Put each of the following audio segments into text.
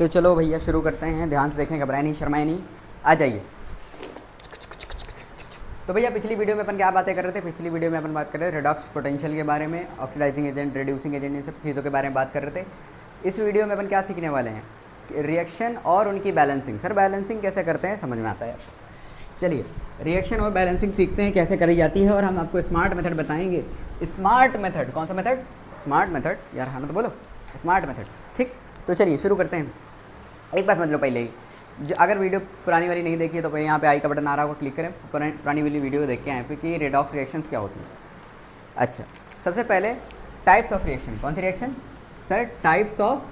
तो चलो भैया शुरू करते हैं, ध्यान से देखें, घबराए नहीं, शर्माए नहीं, आ जाइए। तो भैया पिछली वीडियो में अपन क्या बातें कर रहे थे? पिछली वीडियो में अपन बात कर रहे थे रेडॉक्स पोटेंशियल के बारे में, ऑक्सीडाइजिंग एजेंट, रिड्यूसिंग एजेंट, इन सब चीज़ों के बारे में बात कर रहे थे। इस वीडियो में अपन क्या सीखने वाले हैं? रिएक्शन और उनकी बैलेंसिंग। सर बैलेंसिंग कैसे करते हैं समझ में आता है। चलिए रिएक्शन और बैलेंसिंग सीखते हैं कैसे करी जाती है, और हम आपको स्मार्ट मेथड बताएंगे। स्मार्ट मेथड, कौन सा मेथड? Smart method. यार हाँ तो बोलो, स्मार्ट मेथड। ठीक, तो चलिए शुरू करते हैं। एक बात समझ लो पहले ही, जो अगर वीडियो पुरानी वाली नहीं देखी है तो यहाँ पे आई का बटन आ रहा होगा, क्लिक करें, पुरानी वाली वीडियो देख के आए फिर कि रेडॉक्स रिएक्शंस क्या होती है। अच्छा, सबसे पहले टाइप्स ऑफ रिएक्शन। कौन सी reaction? Sir types of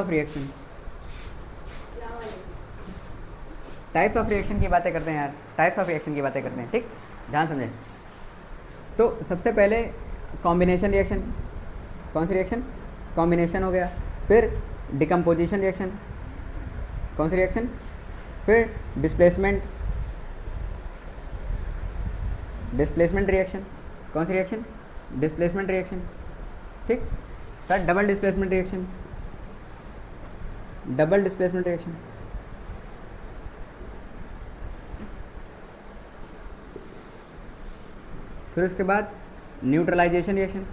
reaction. Types of reaction की बातें करते हैं यार, टाइप्स ऑफ रिएक्शन की बातें करते हैं। ठीक, ध्यान समझें। तो सबसे पहले कॉम्बिनेशन रिएक्शन। कौन सी रिएक्शन? कॉम्बिनेशन हो गया। फिर डिकम्पोजिशन रिएक्शन। कौन सी रिएक्शन? फिर डिस्प्लेसमेंट रिएक्शन। कौन सी रिएक्शन? Displacement reaction. ठीक सर, डबल डिस्प्लेसमेंट रिएक्शन। फिर उसके बाद न्यूट्रलाइजेशन रिएक्शन।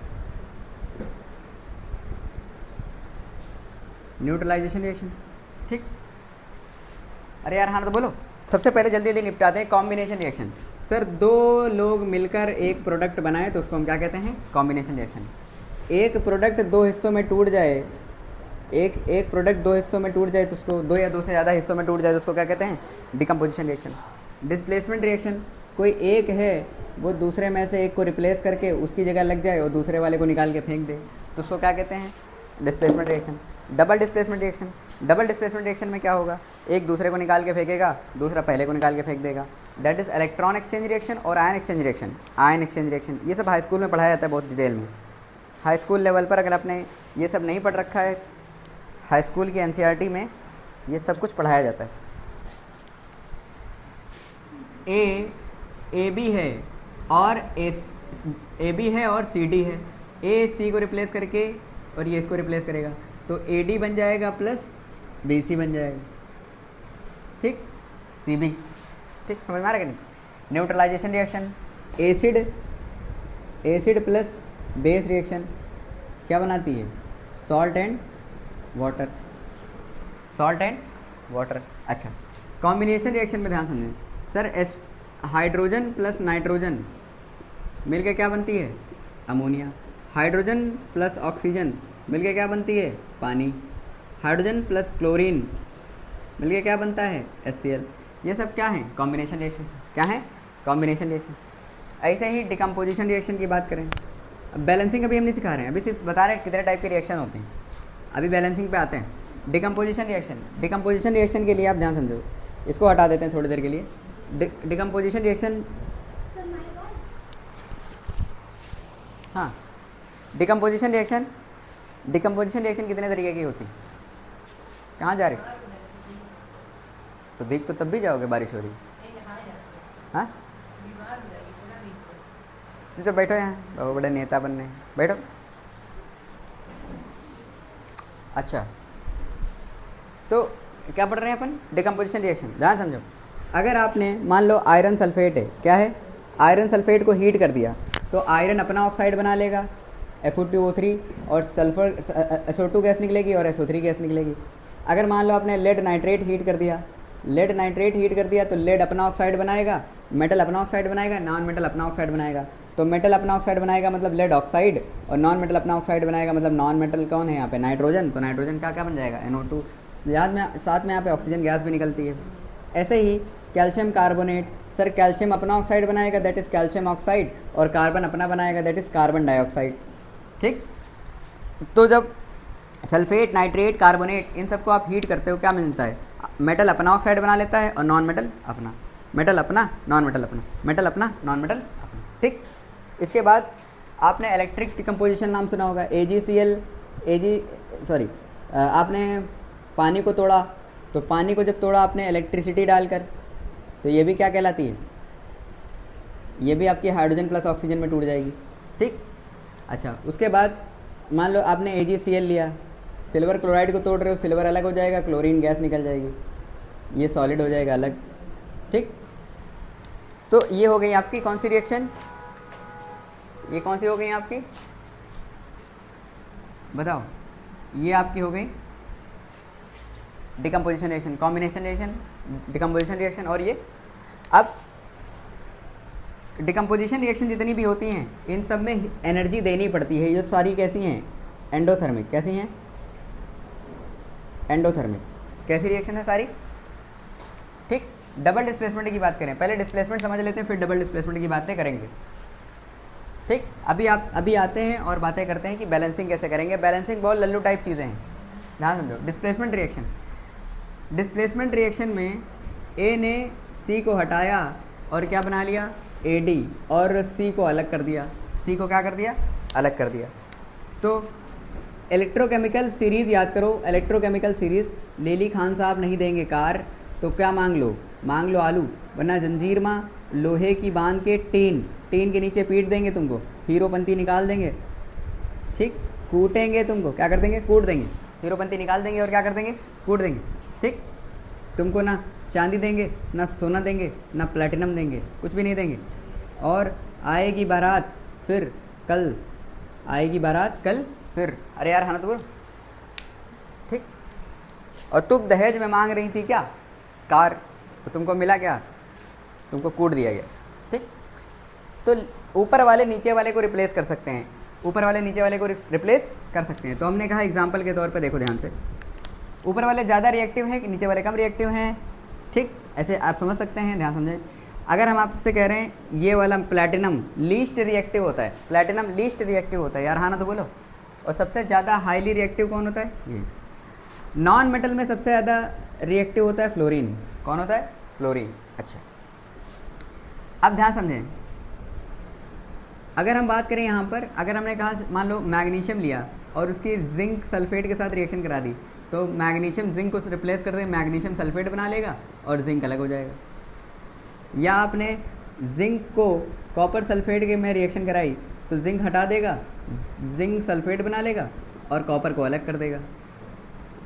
ठीक, अरे यार हाँ तो बोलो। सबसे पहले जल्दी जल्दी निपटाते हैं कॉम्बिनेशन रिएक्शन। सर दो लोग मिलकर एक प्रोडक्ट बनाए तो उसको हम क्या कहते हैं? Combination reaction. एक प्रोडक्ट दो हिस्सों में टूट जाए, एक प्रोडक्ट दो हिस्सों में टूट जाए तो उसको, दो या दो से ज़्यादा हिस्सों में टूट जाए तो उसको क्या कहते हैं? Decomposition reaction. डिस्प्लेसमेंट रिएक्शन, कोई एक है वो दूसरे में से एक को रिप्लेस करके उसकी जगह लग जाए और दूसरे वाले को निकाल के फेंक दे तो उसको क्या कहते हैं? Displacement reaction. Double displacement reaction में क्या होगा? एक दूसरे को निकाल के फेंकेगा, दूसरा पहले को निकाल के फेंक देगा। That is electron exchange reaction और आयन एक्सचेंज रिएक्शन। ये सब हाई स्कूल में पढ़ाया जाता है बहुत डिटेल में। हाई स्कूल लेवल पर अगर आपने ये सब नहीं पढ़ रखा है, हाई स्कूल की एनसीईआरटी में ये सब कुछ पढ़ाया जाता है। ए बी है और सी डी है। ए सी को रिप्लेस करके और ये इसको रिप्लेस करेगा तो ए डी बन जाएगा प्लस बी सी बन जाएगा। ठीक, सी बी। ठीक, समझ में आ रहा है कि नहीं? Neutralisation reaction, acid plus base reaction क्या बनाती है? Salt and water. अच्छा, कॉम्बिनेशन रिएक्शन में ध्यान समझें। सर हाइड्रोजन प्लस नाइट्रोजन मिलकर क्या बनती है? अमोनिया। हाइड्रोजन प्लस ऑक्सीजन मिलकर क्या बनती है? पानी। हाइड्रोजन प्लस क्लोरीन मिलकर क्या बनता है? HCl। ये सब क्या है? Combination reaction. क्या है? Combination reaction. ऐसे ही डिकम्पोजिशन रिएक्शन की बात करें। अब बैलेंसिंग अभी हम नहीं सिखा रहे हैं, अभी सिर्फ बता रहे हैं कितने टाइप के रिएक्शन होते हैं। अभी बैलेंसिंग पे आते हैं। डिकम्पोजिशन रिएक्शन के लिए आप ध्यान समझो, इसको हटा देते हैं थोड़ी देर के लिए। डिकम्पोजिशन रिएक्शन, हाँ, डिकम्पोजिशन रिएक्शन कितने तरीके की होती है? कहाँ जा रहे? तो भीग तो तब भी जाओगे, बारिश हो रही। हाँ तो बैठो यहाँ, बहुत बड़े नेता बनने, बैठो। अच्छा, तो क्या पढ़ रहे हैं अपन? Decomposition reaction. ध्यान समझो, अगर आपने मान लो आयरन सल्फेट है, क्या है? आयरन सल्फेट को हीट कर दिया तो आयरन अपना ऑक्साइड बना लेगा Fe2O3 और सल्फर SO2 गैस निकलेगी और SO3 गैस निकलेगी। अगर मान लो आपने लेड नाइट्रेट हीट कर दिया तो लेड अपना ऑक्साइड बनाएगा, मेटल अपना ऑक्साइड बनाएगा, नॉन मेटल अपना ऑक्साइड बनाएगा। तो मेटल अपना ऑक्साइड बनाएगा मतलब लेड ऑक्साइड, और नॉन मेटल अपना ऑक्साइड बनाएगा मतलब नॉन मेटल कौन है यहाँ पे? नाइट्रोजन। तो नाइट्रोजन क्या बन जाएगा? NO2। साथ में यहाँ पे ऑक्सीजन गैस भी निकलती है। ऐसे ही कैल्शियम कार्बोनेट, सर कैल्शियम अपना ऑक्साइड बनाएगा दैट इज़ कैल्शियम ऑक्साइड, और कार्बन अपना बनाएगा दैट इज़ कार्बन डाइऑक्साइड। ठीक, तो जब सल्फेट, नाइट्रेट, कार्बोनेट इन सबको आप हीट करते हो क्या मिलता है? मेटल अपना ऑक्साइड बना लेता है और नॉन मेटल अपना, मेटल अपना नॉन मेटल अपना, मेटल अपना नॉन मेटल अपना। ठीक, इसके बाद आपने इलेक्ट्रिक डिकम्पोजिशन नाम सुना होगा। आपने पानी को तोड़ा तो पानी को जब तोड़ा आपने इलेक्ट्रिसिटी डालकर, तो ये भी क्या कहलाती है? ये भी आपकी हाइड्रोजन प्लस ऑक्सीजन में टूट जाएगी। ठीक, अच्छा, उसके बाद मान लो आपने AgCl लिया, सिल्वर क्लोराइड को तोड़ रहे हो, सिल्वर अलग हो जाएगा, क्लोरीन गैस निकल जाएगी, ये सॉलिड हो जाएगा अलग। ठीक, तो ये हो गई आपकी कौन सी रिएक्शन, ये कौन सी हो गई आपकी, बताओ, ये आपकी हो गई decomposition reaction, combination reaction, decomposition reaction. और ये अब डिकम्पोजिशन रिएक्शन जितनी भी होती हैं इन सब में एनर्जी देनी पड़ती है। ये सारी कैसी हैं, एंडोथर्मिक। कैसी हैं, एंडोथर्मिक। कैसी रिएक्शन है सारी। ठीक, डबल डिस्प्लेसमेंट की बात करें, पहले डिस्प्लेसमेंट समझ लेते हैं फिर डबल डिस्प्लेसमेंट की बातें करेंगे। ठीक, अभी आते हैं और बातें करते हैं कि बैलेंसिंग कैसे करेंगे। बैलेंसिंग बहुत लल्लू टाइप चीज़ें हैं, ध्यान समझो। डिस्प्लेसमेंट रिएक्शन, डिस्प्लेसमेंट रिएक्शन में ए ने सी को हटाया और क्या बना लिया, ए डी, और सी को अलग कर दिया, सी को क्या कर दिया, अलग कर दिया। तो इलेक्ट्रोकेमिकल सीरीज़ याद करो, इलेक्ट्रोकेमिकल सीरीज़, लेली खान साहब नहीं देंगे कार तो क्या मांग लो आलू, वरना जंजीर माँ लोहे की बांध के टीन के नीचे पीट देंगे तुमको, हीरोपंती निकाल देंगे। ठीक, कूटेंगे तुमको, क्या कर देंगे, कूट देंगे, हीरोपंती निकाल देंगे और क्या कर देंगे, कूट देंगे। ठीक, तुमको ना चांदी देंगे, ना सोना देंगे, ना प्लेटिनम देंगे, कुछ भी नहीं देंगे। और आएगी बारात फिर कल, आएगी बारात कल फिर, अरे यार हाँ तो बोल। ठीक, और तुम दहेज में मांग रही थी क्या, कार, तो तुमको मिला क्या, तुमको कूट दिया गया। ठीक, तो ऊपर वाले नीचे वाले को रिप्लेस कर सकते हैं, ऊपर वाले नीचे वाले को रिप्लेस कर सकते हैं। तो हमने कहा एग्जांपल के तौर पे देखो ध्यान से, ऊपर वाले ज़्यादा रिएक्टिव हैं कि नीचे वाले कम रिएक्टिव हैं। ठीक, ऐसे आप समझ सकते हैं, ध्यान समझें। अगर हम आपसे कह रहे हैं ये वाला प्लैटिनम लीस्ट रिएक्टिव होता है, प्लैटिनम लीस्ट रिएक्टिव होता है, यार हाँ ना तो बोलो। और सबसे ज़्यादा हाईली रिएक्टिव कौन होता है, ये। नॉन मेटल में सबसे ज़्यादा रिएक्टिव होता है फ्लोरीन, कौन होता है, फ्लोरीन। अच्छा, अब ध्यान समझें, अगर हम बात करें यहाँ पर, अगर हमने कहा मान लो मैग्नीशियम लिया और उसकी जिंक सल्फेट के साथ रिएक्शन करा दी, तो मैग्नीशियम जिंक को रिप्लेस कर दे, मैग्नीशियम सल्फेट बना लेगा और जिंक अलग हो जाएगा। या आपने जिंक को कॉपर सल्फेट के में रिएक्शन कराई तो जिंक हटा देगा, जिंक सल्फेट बना लेगा और कॉपर को अलग कर देगा,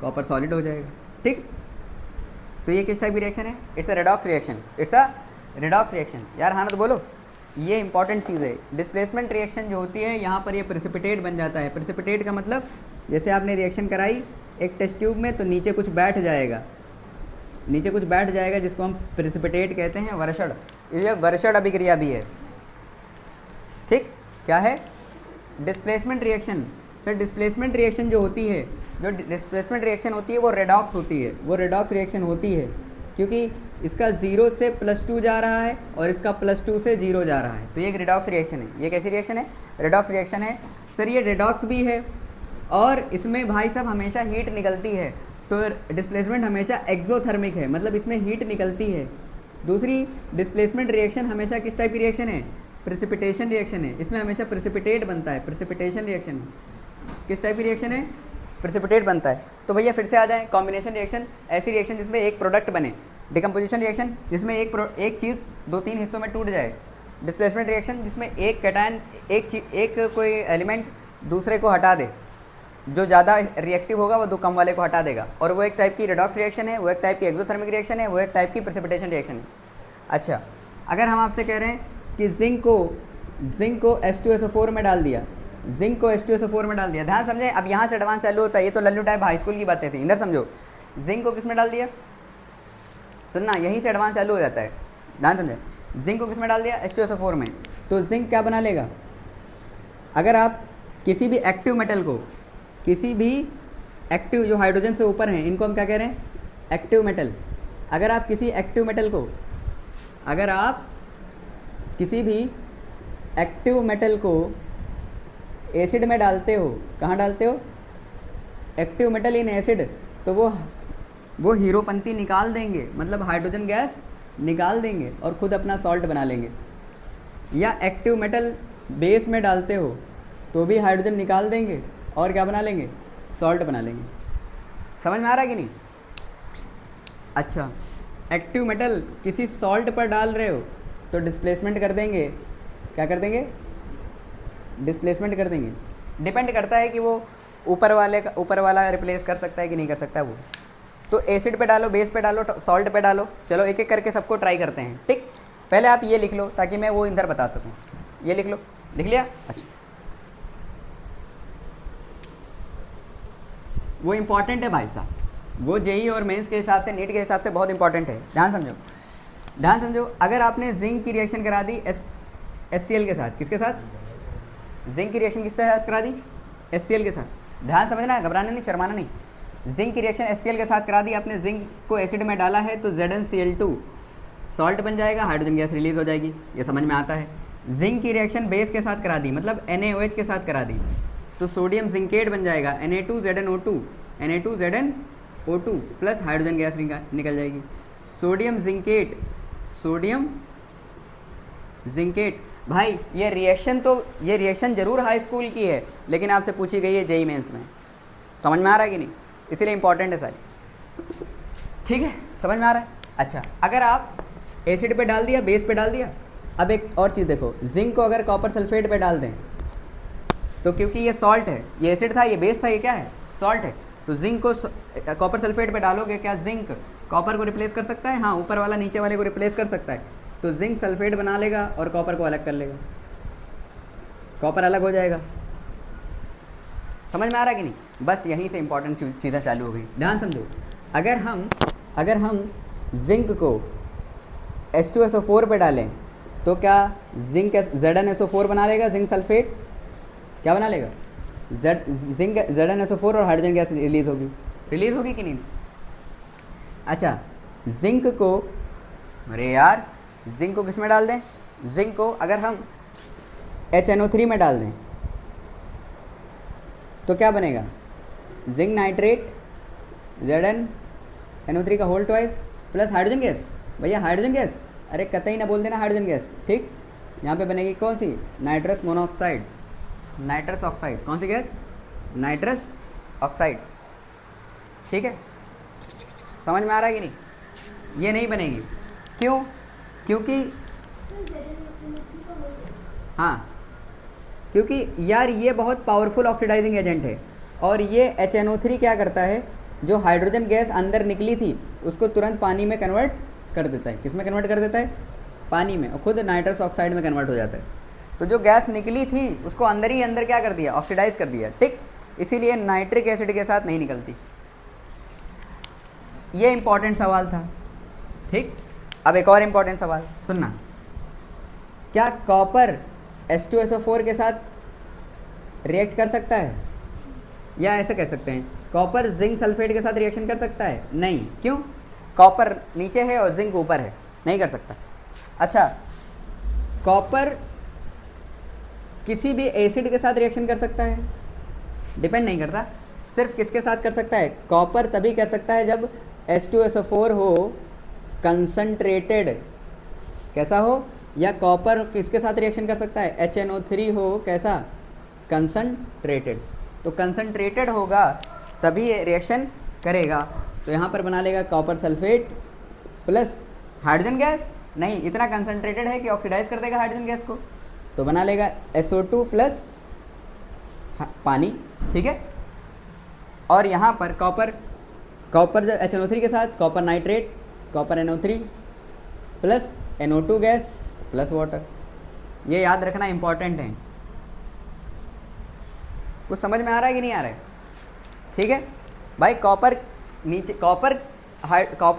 कॉपर सॉलिड हो जाएगा। ठीक, तो ये किस टाइप की रिएक्शन है, it's a redox reaction, it's a redox reaction. यार हाँ ना तो बोलो, ये इंपॉर्टेंट चीज़ है। डिस्प्लेसमेंट रिएक्शन जो होती है यहाँ पर ये प्रेसिपिटेट बन जाता है। प्रेसिपिटेट का मतलब जैसे आपने रिएक्शन कराई एक टेस्ट ट्यूब में, तो नीचे कुछ बैठ जाएगा, नीचे कुछ बैठ जाएगा जिसको हम प्रेसिपिटेट कहते हैं, वर्षण। ये वर्षण अभिक्रिया भी है। ठीक, क्या है, displacement reaction. Sir displacement reaction जो होती है, जो डिस्प्लेसमेंट रिएक्शन होती है वो रेडॉक्स होती है, वो रेडॉक्स रिएक्शन होती है क्योंकि इसका 0 से +2 जा रहा है और इसका +2 से 0 जा रहा है, तो ये एक रेडॉक्स रिएक्शन है। ये कैसी रिएक्शन है, रेडॉक्स रिएक्शन है। सर ये रेडॉक्स भी है और इसमें भाई साहब हमेशा हीट निकलती है, तो डिस्प्लेसमेंट हमेशा एक्सोथर्मिक है, मतलब इसमें हीट निकलती है। दूसरी, डिस्प्लेसमेंट रिएक्शन हमेशा किस टाइप की रिएक्शन है, प्रेसिपिटेशन रिएक्शन है, इसमें हमेशा प्रेसिपिटेट बनता है, प्रेसिपिटेशन रिएक्शन है। किस टाइप की रिएक्शन है, प्रेसिपिटेट बनता है। तो भैया फिर से आ जाए, कॉम्बिनेशन रिएक्शन, ऐसी रिएक्शन जिसमें एक प्रोडक्ट बने। डिकम्पोजिशन रिएक्शन जिसमें एक चीज़ 2-3 हिस्सों में टूट जाए। डिस्प्लेसमेंट रिएक्शन जिसमें एक कैटायन एक कोई एलिमेंट दूसरे को हटा दे, जो ज़्यादा रिएक्टिव होगा वो दो कम वाले को हटा देगा, और वो एक टाइप की रेडॉक्स रिएक्शन है, वो एक टाइप की एक्सोथर्मिक रिएक्शन है, वो एक टाइप की प्रेसिपिटेशन रिएक्शन है। अच्छा, अगर हम आपसे कह रहे हैं कि जिंक को H2SO4 में डाल दिया, जिंक को H2SO4 में डाल दिया, ध्यान समझें। अब यहाँ से एडवांस चालू होता है, ये तो लल्लू टाइप हाई स्कूल की बातें थी, इधर समझो। जिंक को किस में डाल दिया, सुनना, यहीं से एडवांस चालू हो जाता है, ध्यान समझें। जिंक को किस में डाल दिया, H2SO4 में, तो जिंक क्या बना लेगा। अगर आप किसी भी एक्टिव मेटल को, किसी भी एक्टिव जो हाइड्रोजन से ऊपर हैं, इनको हम क्या कह रहे हैं, एक्टिव मेटल। अगर आप किसी एक्टिव मेटल को, अगर आप किसी भी एक्टिव मेटल को एसिड में डालते हो, कहाँ डालते हो, एक्टिव मेटल इन एसिड, तो वो हीरोपंती निकाल देंगे, मतलब हाइड्रोजन गैस निकाल देंगे और खुद अपना सॉल्ट बना लेंगे। या एक्टिव मेटल बेस में डालते हो तो भी हाइड्रोजन निकाल देंगे और क्या बना लेंगे, सॉल्ट बना लेंगे। समझ में आ रहा है कि नहीं। अच्छा, एक्टिव मेटल किसी सॉल्ट पर डाल रहे हो तो डिस्प्लेसमेंट कर देंगे, क्या कर देंगे, डिस्प्लेसमेंट कर देंगे। डिपेंड करता है कि वो ऊपर वाला रिप्लेस कर सकता है कि नहीं कर सकता है वो। तो एसिड पे डालो, बेस पे डालो, सॉल्ट पे डालो। चलो एक एक करके सबको ट्राई करते हैं, ठीक। पहले आप ये लिख लो ताकि मैं वो इधर बता सकूँ। ये लिख लो, लिख लिया? अच्छा, वो इम्पॉर्टेंट है भाई साहब, वो जेई और मेंस के हिसाब से, नीट के हिसाब से बहुत इंपॉर्टेंट है। ध्यान समझो, ध्यान समझो। अगर आपने जिंक की रिएक्शन करा दी HCl के साथ, किसके साथ? जिंक की रिएक्शन किसके साथ करा दी? HCl के साथ। ध्यान समझना है, घबराना नहीं, शर्माना नहीं। जिंक की रिएक्शन HCl के साथ करा दी आपने, जिंक को एसिड में डाला है तो ZnCl2 सॉल्ट बन जाएगा, हाइड्रोजन गैस रिलीज हो जाएगी, ये समझ में आता है। जिंक की रिएक्शन बेस के साथ करा दी, मतलब NaOH के साथ करा दी, तो सोडियम जिंकेट बन जाएगा, Na2ZnO2 प्लस हाइड्रोजन गैस निकल जाएगी। सोडियम जिंकेट भाई, ये रिएक्शन जरूर हाई स्कूल की है, लेकिन आपसे पूछी गई है जेई मेंस में। समझ में आ रहा है कि नहीं? इसीलिए इंपॉर्टेंट है सारी, ठीक है, समझ में आ रहा है। अच्छा, अगर आप एसिड पे डाल दिया, बेस पे डाल दिया। अब एक और चीज़ देखो, जिंक को अगर कॉपर सल्फेट पे डाल दें तो क्योंकि ये सॉल्ट है, ये एसिड था, ये बेस था, ये क्या है? सॉल्ट है। तो जिंक को कॉपर सल्फेट पे डालोगे, क्या जिंक कॉपर को रिप्लेस कर सकता है? हाँ, ऊपर वाला नीचे वाले को रिप्लेस कर सकता है। तो जिंक सल्फेट बना लेगा और कॉपर को अलग कर लेगा, कॉपर अलग हो जाएगा। समझ में आ रहा है कि नहीं? बस यहीं से इंपॉर्टेंट चीज़ें चालू हो गई। ध्यान समझो, अगर हम जिंक को H2SO4 पे डालें तो क्या जिंक ZnSO4 बना लेगा? जिंक सल्फेट क्या बना लेगा? जिंक ZnSO4 और हाइड्रोजन गैस रिलीज होगी कि नहीं? अच्छा, जिंक को, अरे यार, जिंक को किस में डाल दें? जिंक को अगर हम HNO3 में डाल दें तो क्या बनेगा? जिंक नाइट्रेट ZnNO3 का whole twice plus hydrogen gas. भैया हाइड्रोजन गैस, अरे कतई ना बोल देना हाइड्रोजन गैस, ठीक। यहाँ पे बनेगी कौन सी? Nitrous monoxide, nitrous oxide. कौन सी गैस? नाइट्रस ऑक्साइड, ठीक है। समझ में आ रहा है कि नहीं? ये नहीं बनेगी, क्यों? क्योंकि हाँ, क्योंकि यार ये बहुत पावरफुल ऑक्सीडाइजिंग एजेंट है, और ये HNO3 क्या करता है, जो हाइड्रोजन गैस अंदर निकली थी उसको तुरंत पानी में कन्वर्ट कर देता है। किस में कन्वर्ट कर देता है? पानी में, और खुद नाइट्रस ऑक्साइड में कन्वर्ट हो जाता है। तो जो गैस निकली थी उसको अंदर ही अंदर क्या कर दिया? ऑक्सीडाइज कर दिया, ठीक। इसीलिए नाइट्रिक एसिड के साथ नहीं निकलती। ये इंपॉर्टेंट सवाल था, ठीक। अब एक और इंपॉर्टेंट सवाल सुनना, क्या कॉपर H2SO4 के साथ रिएक्ट कर सकता है? या ऐसे कह सकते हैं, कॉपर जिंक सल्फेट के साथ रिएक्शन कर सकता है? नहीं। क्यों? कॉपर नीचे है और जिंक ऊपर है, नहीं कर सकता। अच्छा, कॉपर किसी भी एसिड के साथ रिएक्शन कर सकता है? डिपेंड नहीं करता, सिर्फ किसके साथ कर सकता है? कॉपर तभी कर सकता है जब H2SO4 हो कंसंट्रेटेड, कैसा हो? या कॉपर किसके साथ रिएक्शन कर सकता है? HNO3 हो कैसा? कंसंट्रेटेड। तो कंसंट्रेटेड होगा तभी ये रिएक्शन करेगा। तो यहाँ पर बना लेगा copper sulphate plus hydrogen gas, नहीं इतना कंसंट्रेटेड है कि ऑक्सीडाइज कर देगा हाइड्रोजन गैस को, तो बना लेगा SO2 प्लस पानी, ठीक है। और यहाँ पर कॉपर जब HNO3 के साथ copper nitrate, copper NO3 plus NO2 gas plus water. ये याद रखना इंपॉर्टेंट है। कुछ समझ में आ रहा है कि नहीं आ रहा है? ठीक है भाई, कॉपर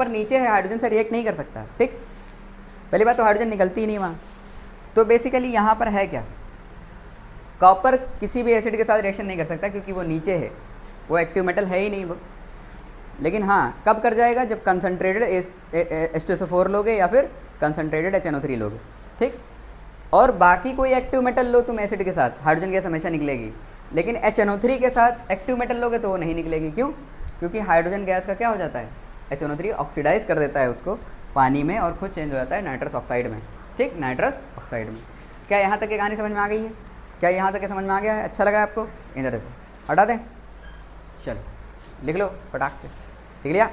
नीचे है, हाइड्रोजन से रिएक्ट नहीं कर सकता, ठीक। पहली बात तो हाइड्रोजन निकलती ही नहीं वहाँ। तो बेसिकली यहाँ पर है क्या, कॉपर किसी भी एसिड के साथ रिएक्शन नहीं कर सकता क्योंकि वो नीचे है, वो एक्टिव मेटल है ही नहीं वो। लेकिन हाँ, कब कर जाएगा? जब कंसनट्रेटेड H2SO4 लोगे या फिर कंसनट्रेटेड HNO3 लोगे, ठीक। और बाकी कोई एक्टिव मेटल लो तुम एसिड के साथ, हाइड्रोजन गैस हमेशा निकलेगी। लेकिन HNO3 के साथ एक्टिव मेटल लोगे तो वो नहीं निकलेगी। क्यों? क्योंकि हाइड्रोजन गैस का क्या हो जाता है? HNO3 ऑक्सीडाइज कर देता है उसको पानी में और खुद चेंज हो जाता है नाइट्रस ऑक्साइड में, ठीक, नाइट्रस ऑक्साइड में। क्या यहाँ तक की कहानी समझ में आ गई है? क्या यहाँ तक समझ में आ गया है? अच्छा लगा आपको? इधर देखो, हटा दें, चलो लिख लो फटाक से, लिख लिया।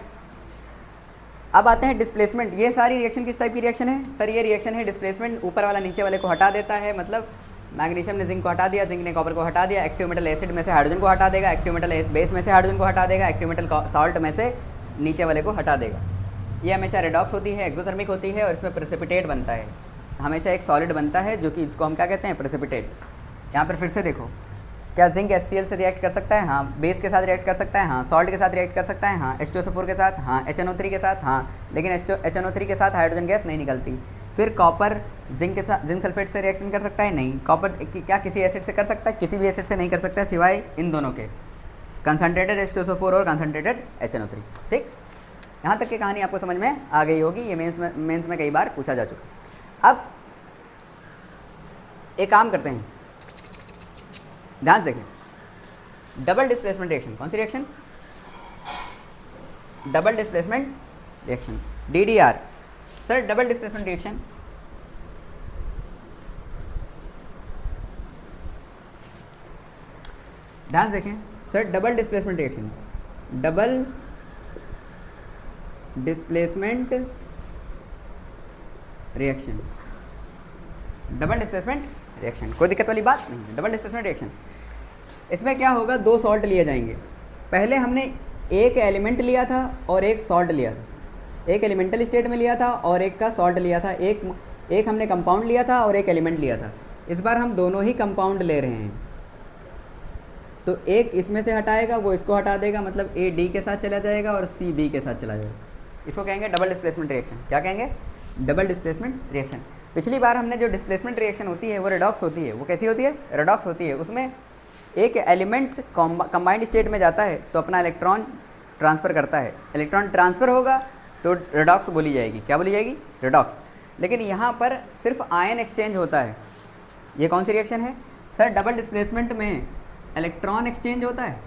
अब आते हैं डिस्प्लेसमेंट। ये सारी रिएक्शन किस टाइप की रिएक्शन है? सर ये रिएक्शन है डिस्प्लेसमेंट, ऊपर वाला नीचे वाले को हटा देता है, मतलब मैग्नीशियम ने जिंक को हटा दिया, जिंक ने कॉपर को हटा दिया, एक्टिव मेटल एसिड में से हाइड्रोजन को हटा देगा, एक्टिव मेटल बेस में से हाइड्रोजन को हटा देगा, एक्टिव मेटल सॉल्ट में से नीचे वाले को हटा देगा। ये हमेशा रेडॉक्स होती है, एक्सोथर्मिक होती है और इसमें प्रेसिपिटेट बनता है। हमेशा एक सॉलिड बनता है जो कि इसको हम क्या कहते हैं, प्रेसिपिटेट। यहाँ पर फिर से देखो, क्या जिंक HCl से रिएक्ट कर सकता है? हाँ। बेस के साथ रिएक्ट कर सकता है? हाँ। सॉल्ट के साथ रिएक्ट कर सकता है? हाँ। H2SO4 के साथ? हाँ। HNO3 के साथ? हाँ। लेकिन HNO3 के साथ हाइड्रोजन गैस नहीं निकलती। फिर कॉपर जिंक के साथ, जिंक सल्फेट से रिएक्शन कर सकता है? नहीं। कॉपर क्या किसी एसिड से कर सकता है? किसी भी एसिड से नहीं कर सकता सिवाय इन दोनों के, कंसनट्रेटेड H2SO4 और कंसनट्रेटेड HNO3। ठीक, यहाँ तक की कहानी आपको समझ में आ गई होगी। ये मेंस में कई बार पूछा जा चुका। अब एक काम करते हैं, ध्यान से देखें। डबल डिस्प्लेसमेंट रिएक्शन, कौन सी reaction? Double displacement reaction, DDR। Sir double displacement reaction ध्यान से देखें sir. Double displacement reaction, double displacement reaction, double displacement reaction, कोई दिक्कत वाली बात नहीं है। डबल डिस्प्लेसमेंट रिएक्शन, इसमें क्या होगा, दो सॉल्ट लिए जाएंगे। पहले हमने एक एलिमेंट लिया था और एक सॉल्ट लिया था, एक एलिमेंटल स्टेट में लिया था और एक का सॉल्ट लिया था, एक हमने कंपाउंड लिया था और एक एलिमेंट लिया था। इस बार हम दोनों ही कंपाउंड ले रहे हैं, तो एक इसमें से हटाएगा, वो इसको हटा देगा, मतलब A D के साथ चला जाएगा और C D के साथ चला जाएगा। इसको कहेंगे डबल डिस्प्लेसमेंट रिएक्शन। क्या कहेंगे? Double displacement reaction. पिछली बार हमने जो डिस्प्लेसमेंट रिएक्शन होती है वो रेडॉक्स होती है। वो कैसी होती है? रेडॉक्स होती है। उसमें एक एलिमेंट कंबाइंड स्टेट में जाता है तो अपना इलेक्ट्रॉन ट्रांसफ़र करता है, इलेक्ट्रॉन ट्रांसफ़र होगा तो रेडॉक्स बोली जाएगी। क्या बोली जाएगी? रेडॉक्स। लेकिन यहाँ पर सिर्फ आयन एक्सचेंज होता है। ये कौन सी रिएक्शन है सर? डबल डिस्प्लेसमेंट में इलेक्ट्रॉन एक्सचेंज होता है।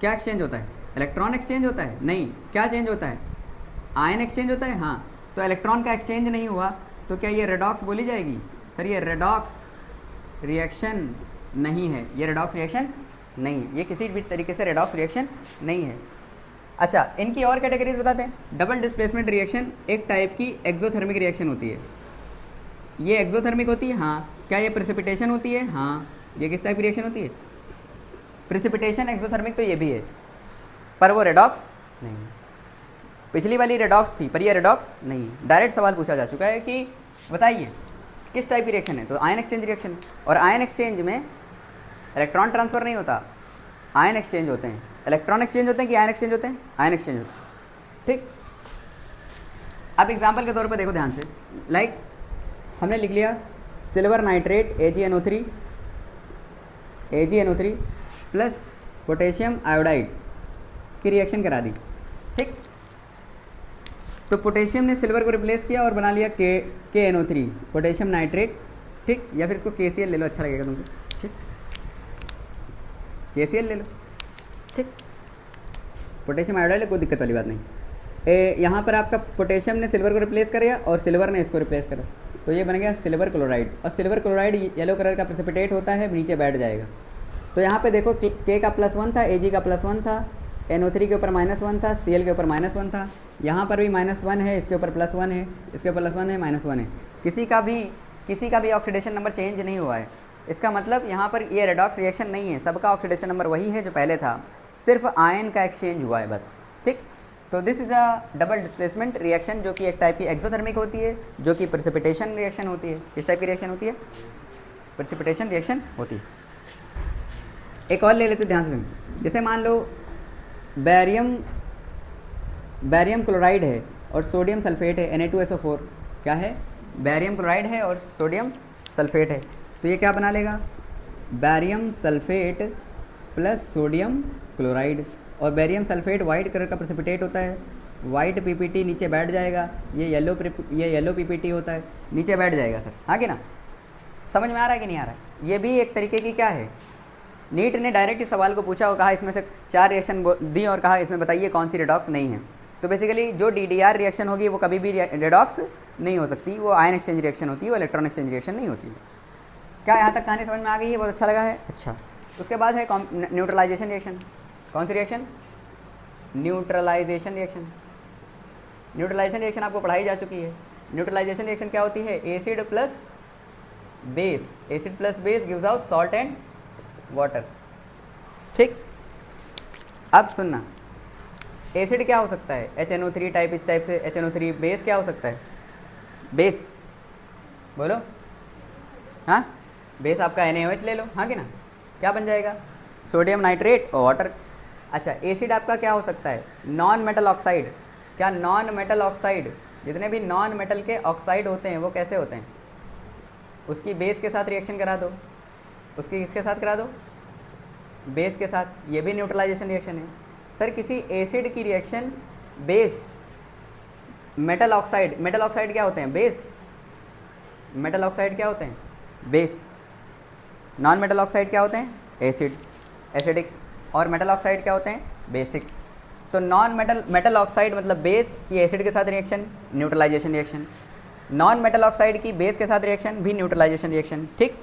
क्या एक्सचेंज होता है? इलेक्ट्रॉन एक्सचेंज होता है? नहीं। क्या चेंज होता है? आयन एक्सचेंज होता है। हाँ, तो इलेक्ट्रॉन का एक्सचेंज नहीं हुआ तो क्या ये रेडॉक्स बोली जाएगी? सर ये रेडॉक्स रिएक्शन नहीं है, ये रेडॉक्स रिएक्शन नहीं है, ये किसी भी तरीके से रेडॉक्स रिएक्शन नहीं है। अच्छा, इनकी और कैटेगरीज बताते हैं। डबल डिस्प्लेसमेंट रिएक्शन एक टाइप की एक्सोथर्मिक रिएक्शन होती है। ये एक्सोथर्मिक होती है। हाँ। क्या ये प्रेसिपिटेशन होती है? हाँ। ये किस टाइप की रिएक्शन होती है? प्रेसिपिटेशन, एक्सोथर्मिक तो ये भी है, पर वो रेडॉक्स नहीं है। पिछली वाली रेडॉक्स थी पर ये रेडॉक्स नहीं है। डायरेक्ट सवाल पूछा जा चुका है कि बताइए किस टाइप की रिएक्शन है, तो आयन एक्सचेंज रिएक्शन। और आयन एक्सचेंज में इलेक्ट्रॉन ट्रांसफ़र नहीं होता, आयन एक्सचेंज होते हैं। इलेक्ट्रॉन एक्सचेंज होते हैं कि आयन एक्सचेंज होते हैं? आयन एक्सचेंज होते हैं। ठीक, अब एग्जाम्पल के तौर पर देखो ध्यान से। लाइक हमने लिख लिया silver nitrate AgNO3 plus potassium iodide की रिएक्शन करा दी। ठीक, तो पोटेशियम ने सिल्वर को रिप्लेस किया और बना लिया KNO3 पोटेशियम नाइट्रेट। ठीक, या फिर इसको KCl ले लो, अच्छा लगेगा तुमको। ठीक, KCl ले लो। ठीक, पोटेशियम आयोडाइड, कोई दिक्कत वाली बात नहीं। यहाँ पर आपका पोटेशियम ने सिल्वर को रिप्लेस किया और सिल्वर ने इसको रिप्लेस करा, तो ये बन गया सिल्वर क्लोराइड। और सिल्वर क्लोराइड येलो कलर का प्रेसिपिटेट होता है, नीचे बैठ जाएगा। तो यहाँ पे देखो K का +1 था, Ag का +1 था, NO3 के ऊपर -1 था, Cl के ऊपर -1 था, यहाँ पर भी -1 है, इसके ऊपर +1 है, इसके ऊपर +1 है, -1 है। किसी का भी ऑक्सीडेशन नंबर चेंज नहीं हुआ है। इसका मतलब यहाँ पर ये रेडॉक्स रिएक्शन नहीं है, सबका ऑक्सीडेशन नंबर वही है जो पहले था, सिर्फ आयन का एक्सचेंज हुआ है बस। ठीक, तो this is a double displacement reaction, जो कि एक टाइप की एक्सोथर्मिक होती है, जो कि प्रेसिपिटेशन रिएक्शन होती है। किस टाइप की रिएक्शन होती है? प्रेसिपिटेशन रिएक्शन होती है। एक और ले लेते ध्यान से। जैसे मान लो बैरियम क्लोराइड है और सोडियम सल्फेट है, Na2SO4 क्या है? बैरियम क्लोराइड है और सोडियम सल्फेट है, तो ये क्या बना लेगा? Barium sulphate plus sodium chloride. और बैरियम सल्फेट वाइट कलर का प्रेसिपिटेट होता है, वाइट PPT नीचे बैठ जाएगा, ये येलो PPT होता है, नीचे बैठ जाएगा सर। हाँ कि ना? समझ में आ रहा है कि नहीं आ रहा है? ये भी एक तरीके की क्या है, नीट ने डायरेक्ट इस सवाल को पूछा और कहा इसमें से 4 रिएक्शन दी और कहा इसमें बताइए कौन सी रेडॉक्स नहीं है। तो बेसिकली जो DDR रिएक्शन होगी वो कभी भी रेडॉक्स नहीं हो सकती, वो आयन एक्सचेंज रिएक्शन होती है, वो इलेक्ट्रॉन एक्सचेंज रिएक्शन नहीं होती है। क्या यहाँ तक कहानी समझ में आ गई है? बहुत अच्छा लगा है। अच्छा, उसके बाद है न्यूट्रलाइजेशन रिएक्शन। कौन सी reaction? Neutralisation reaction. Neutralisation reaction आपको पढ़ाई जा चुकी है। न्यूट्रलाइजेशन रिएक्शन क्या होती है? Acid plus base, acid plus base gives out salt and water. ठीक, अब सुनना, एसिड क्या हो सकता है, HNO3 टाइप, इस टाइप से HNO3। बेस क्या हो सकता है, बेस बोलो, हाँ बेस आपका NaOH ले लो, हाँ कि ना, क्या बन जाएगा, सोडियम नाइट्रेट और वाटर। अच्छा, एसिड आपका क्या हो सकता है, नॉन मेटल ऑक्साइड। क्या नॉन मेटल ऑक्साइड, जितने भी नॉन मेटल के ऑक्साइड होते हैं वो कैसे होते हैं, उसकी बेस के साथ रिएक्शन करा दो, उसकी किसके साथ करा दो, बेस के साथ, ये भी न्यूट्रलाइजेशन रिएक्शन है। सर किसी एसिड की reaction base metal oxide, metal oxide क्या होते हैं, बेस, मेटल ऑक्साइड क्या होते हैं, बेस, नॉन मेटल ऑक्साइड क्या होते हैं, एसिड, एसिडिक, और मेटल ऑक्साइड क्या होते हैं, बेसिक। तो नॉन मेटल ऑक्साइड मतलब बेस की एसिड के साथ reaction, neutralisation reaction, non metal oxide की बेस के साथ रिएक्शन भी न्यूट्रलाइजेशन रिएक्शन। ठीक,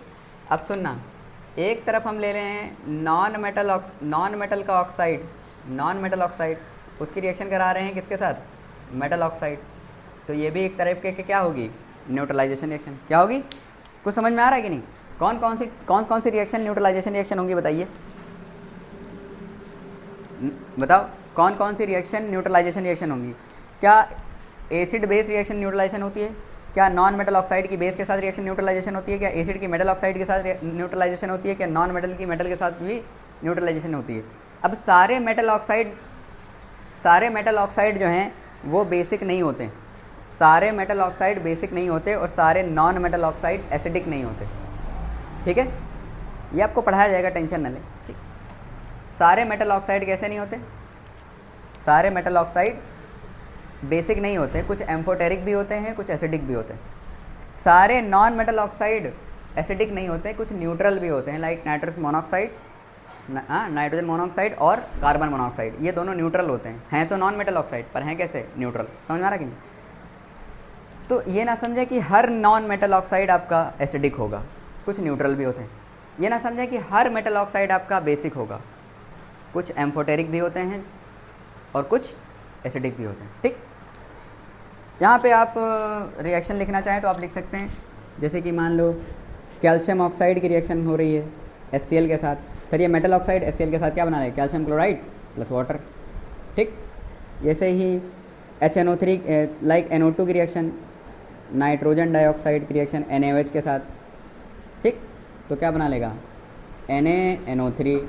अब सुनना, एक तरफ हम ले रहे हैं नॉन मेटल का ऑक्साइड, नॉन मेटल ऑक्साइड, उसकी रिएक्शन करा रहे हैं किसके साथ, मेटल ऑक्साइड, तो ये भी एक तरफ के क्या होगी, न्यूट्रलाइजेशन रिएक्शन। क्या होगी, कुछ समझ में आ रहा है कि नहीं, कौन कौन सी रिएक्शन न्यूट्रलाइजेशन रिएक्शन होंगी, बताइए, बताओ कौन कौन सी रिएक्शन न्यूट्रलाइजेशन रिएक्शन होंगी। क्या एसिड बेस रिएक्शन न्यूट्रलाइजेशन होती है, क्या नॉन मेटल ऑक्साइड की बेस के साथ रिएक्शन न्यूट्रलाइजेशन होती है, क्या एसिड की मेटल ऑक्साइड के साथ न्यूट्रलाइजेशन होती है, क्या नॉन मेटल की मेटल के साथ भी न्यूट्रलाइजेशन होती है। अब सारे मेटल ऑक्साइड जो हैं वो बेसिक नहीं होते, सारे मेटल ऑक्साइड बेसिक नहीं होते, और सारे नॉन मेटल ऑक्साइड एसिडिक नहीं होते। ठीक है, ये आपको पढ़ाया जाएगा, टेंशन न लें। ठीक, सारे मेटल ऑक्साइड कैसे नहीं होते, सारे मेटल ऑक्साइड बेसिक नहीं होते, कुछ एम्फोटेरिक भी होते हैं, कुछ एसिडिक भी होते हैं। सारे नॉन मेटल ऑक्साइड एसिडिक नहीं होते, कुछ न्यूट्रल भी होते हैं, लाइक नाइट्रोजन मोनोऑक्साइड और कार्बन मोनोऑक्साइड, ये दोनों न्यूट्रल होते हैं तो नॉन मेटल ऑक्साइड पर हैं कैसे, न्यूट्रल। समझ में आ रहा कि नहीं। तो ये ना समझे कि हर नॉन मेटल ऑक्साइड आपका एसिडिक होगा, कुछ न्यूट्रल भी होते हैं। ये ना समझे कि हर मेटल ऑक्साइड आपका बेसिक होगा, कुछ एम्फोटेरिक भी होते हैं और कुछ एसिडिक भी होते हैं। ठीक, यहाँ पे आप रिएक्शन लिखना चाहें तो आप लिख सकते हैं, जैसे कि मान लो कैल्शियम ऑक्साइड की रिएक्शन हो रही है HCl के साथ, फिर ये मेटल ऑक्साइड HCl के साथ क्या बना रहे हैं, कैल्शियम क्लोराइड प्लस वाटर। ठीक, जैसे ही HNO3 लाइक NO2 की रिएक्शन, नाइट्रोजन डाइऑक्साइड की रिएक्शन NaOH के साथ। ठीक, तो क्या बना लेगा, NaNO3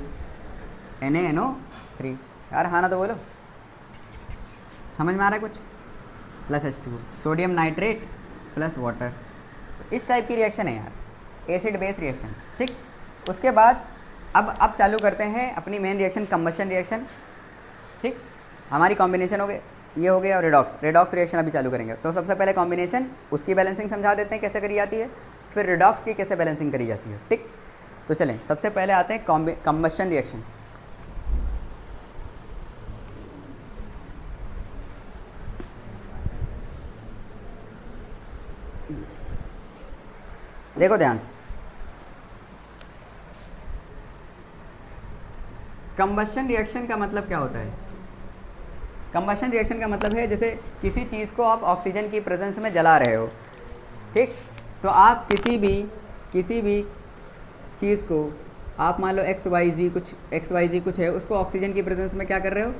यार, हाँ ना तो बोलो, समझ में आ रहा है कुछ, plus H2, sodium nitrate plus water. तो इस टाइप की रिएक्शन है यार, एसिड बेस रिएक्शन। ठीक, उसके बाद अब चालू करते हैं अपनी मेन रिएक्शन, कंबशन रिएक्शन। ठीक, हमारी कॉम्बिनेशन हो गए, ये हो गया, और रेडॉक्स रिएक्शन अभी चालू करेंगे। तो सबसे पहले कॉम्बिनेशन, उसकी बैलेंसिंग समझा देते हैं कैसे करी जाती है, फिर रेडॉक्स की कैसे बैलेंसिंग करी जाती है। ठीक, तो चलें सबसे पहले आते हैं कंबशन रिएक्शन। देखो ध्यान से, कंबशन रिएक्शन का मतलब क्या होता है, कंबशन रिएक्शन का मतलब है जैसे किसी चीज़ को आप ऑक्सीजन की प्रेजेंस में जला रहे हो। ठीक, तो आप किसी भी चीज़ को आप मान लो XYZ कुछ है, उसको ऑक्सीजन की प्रेजेंस में क्या कर रहे हो,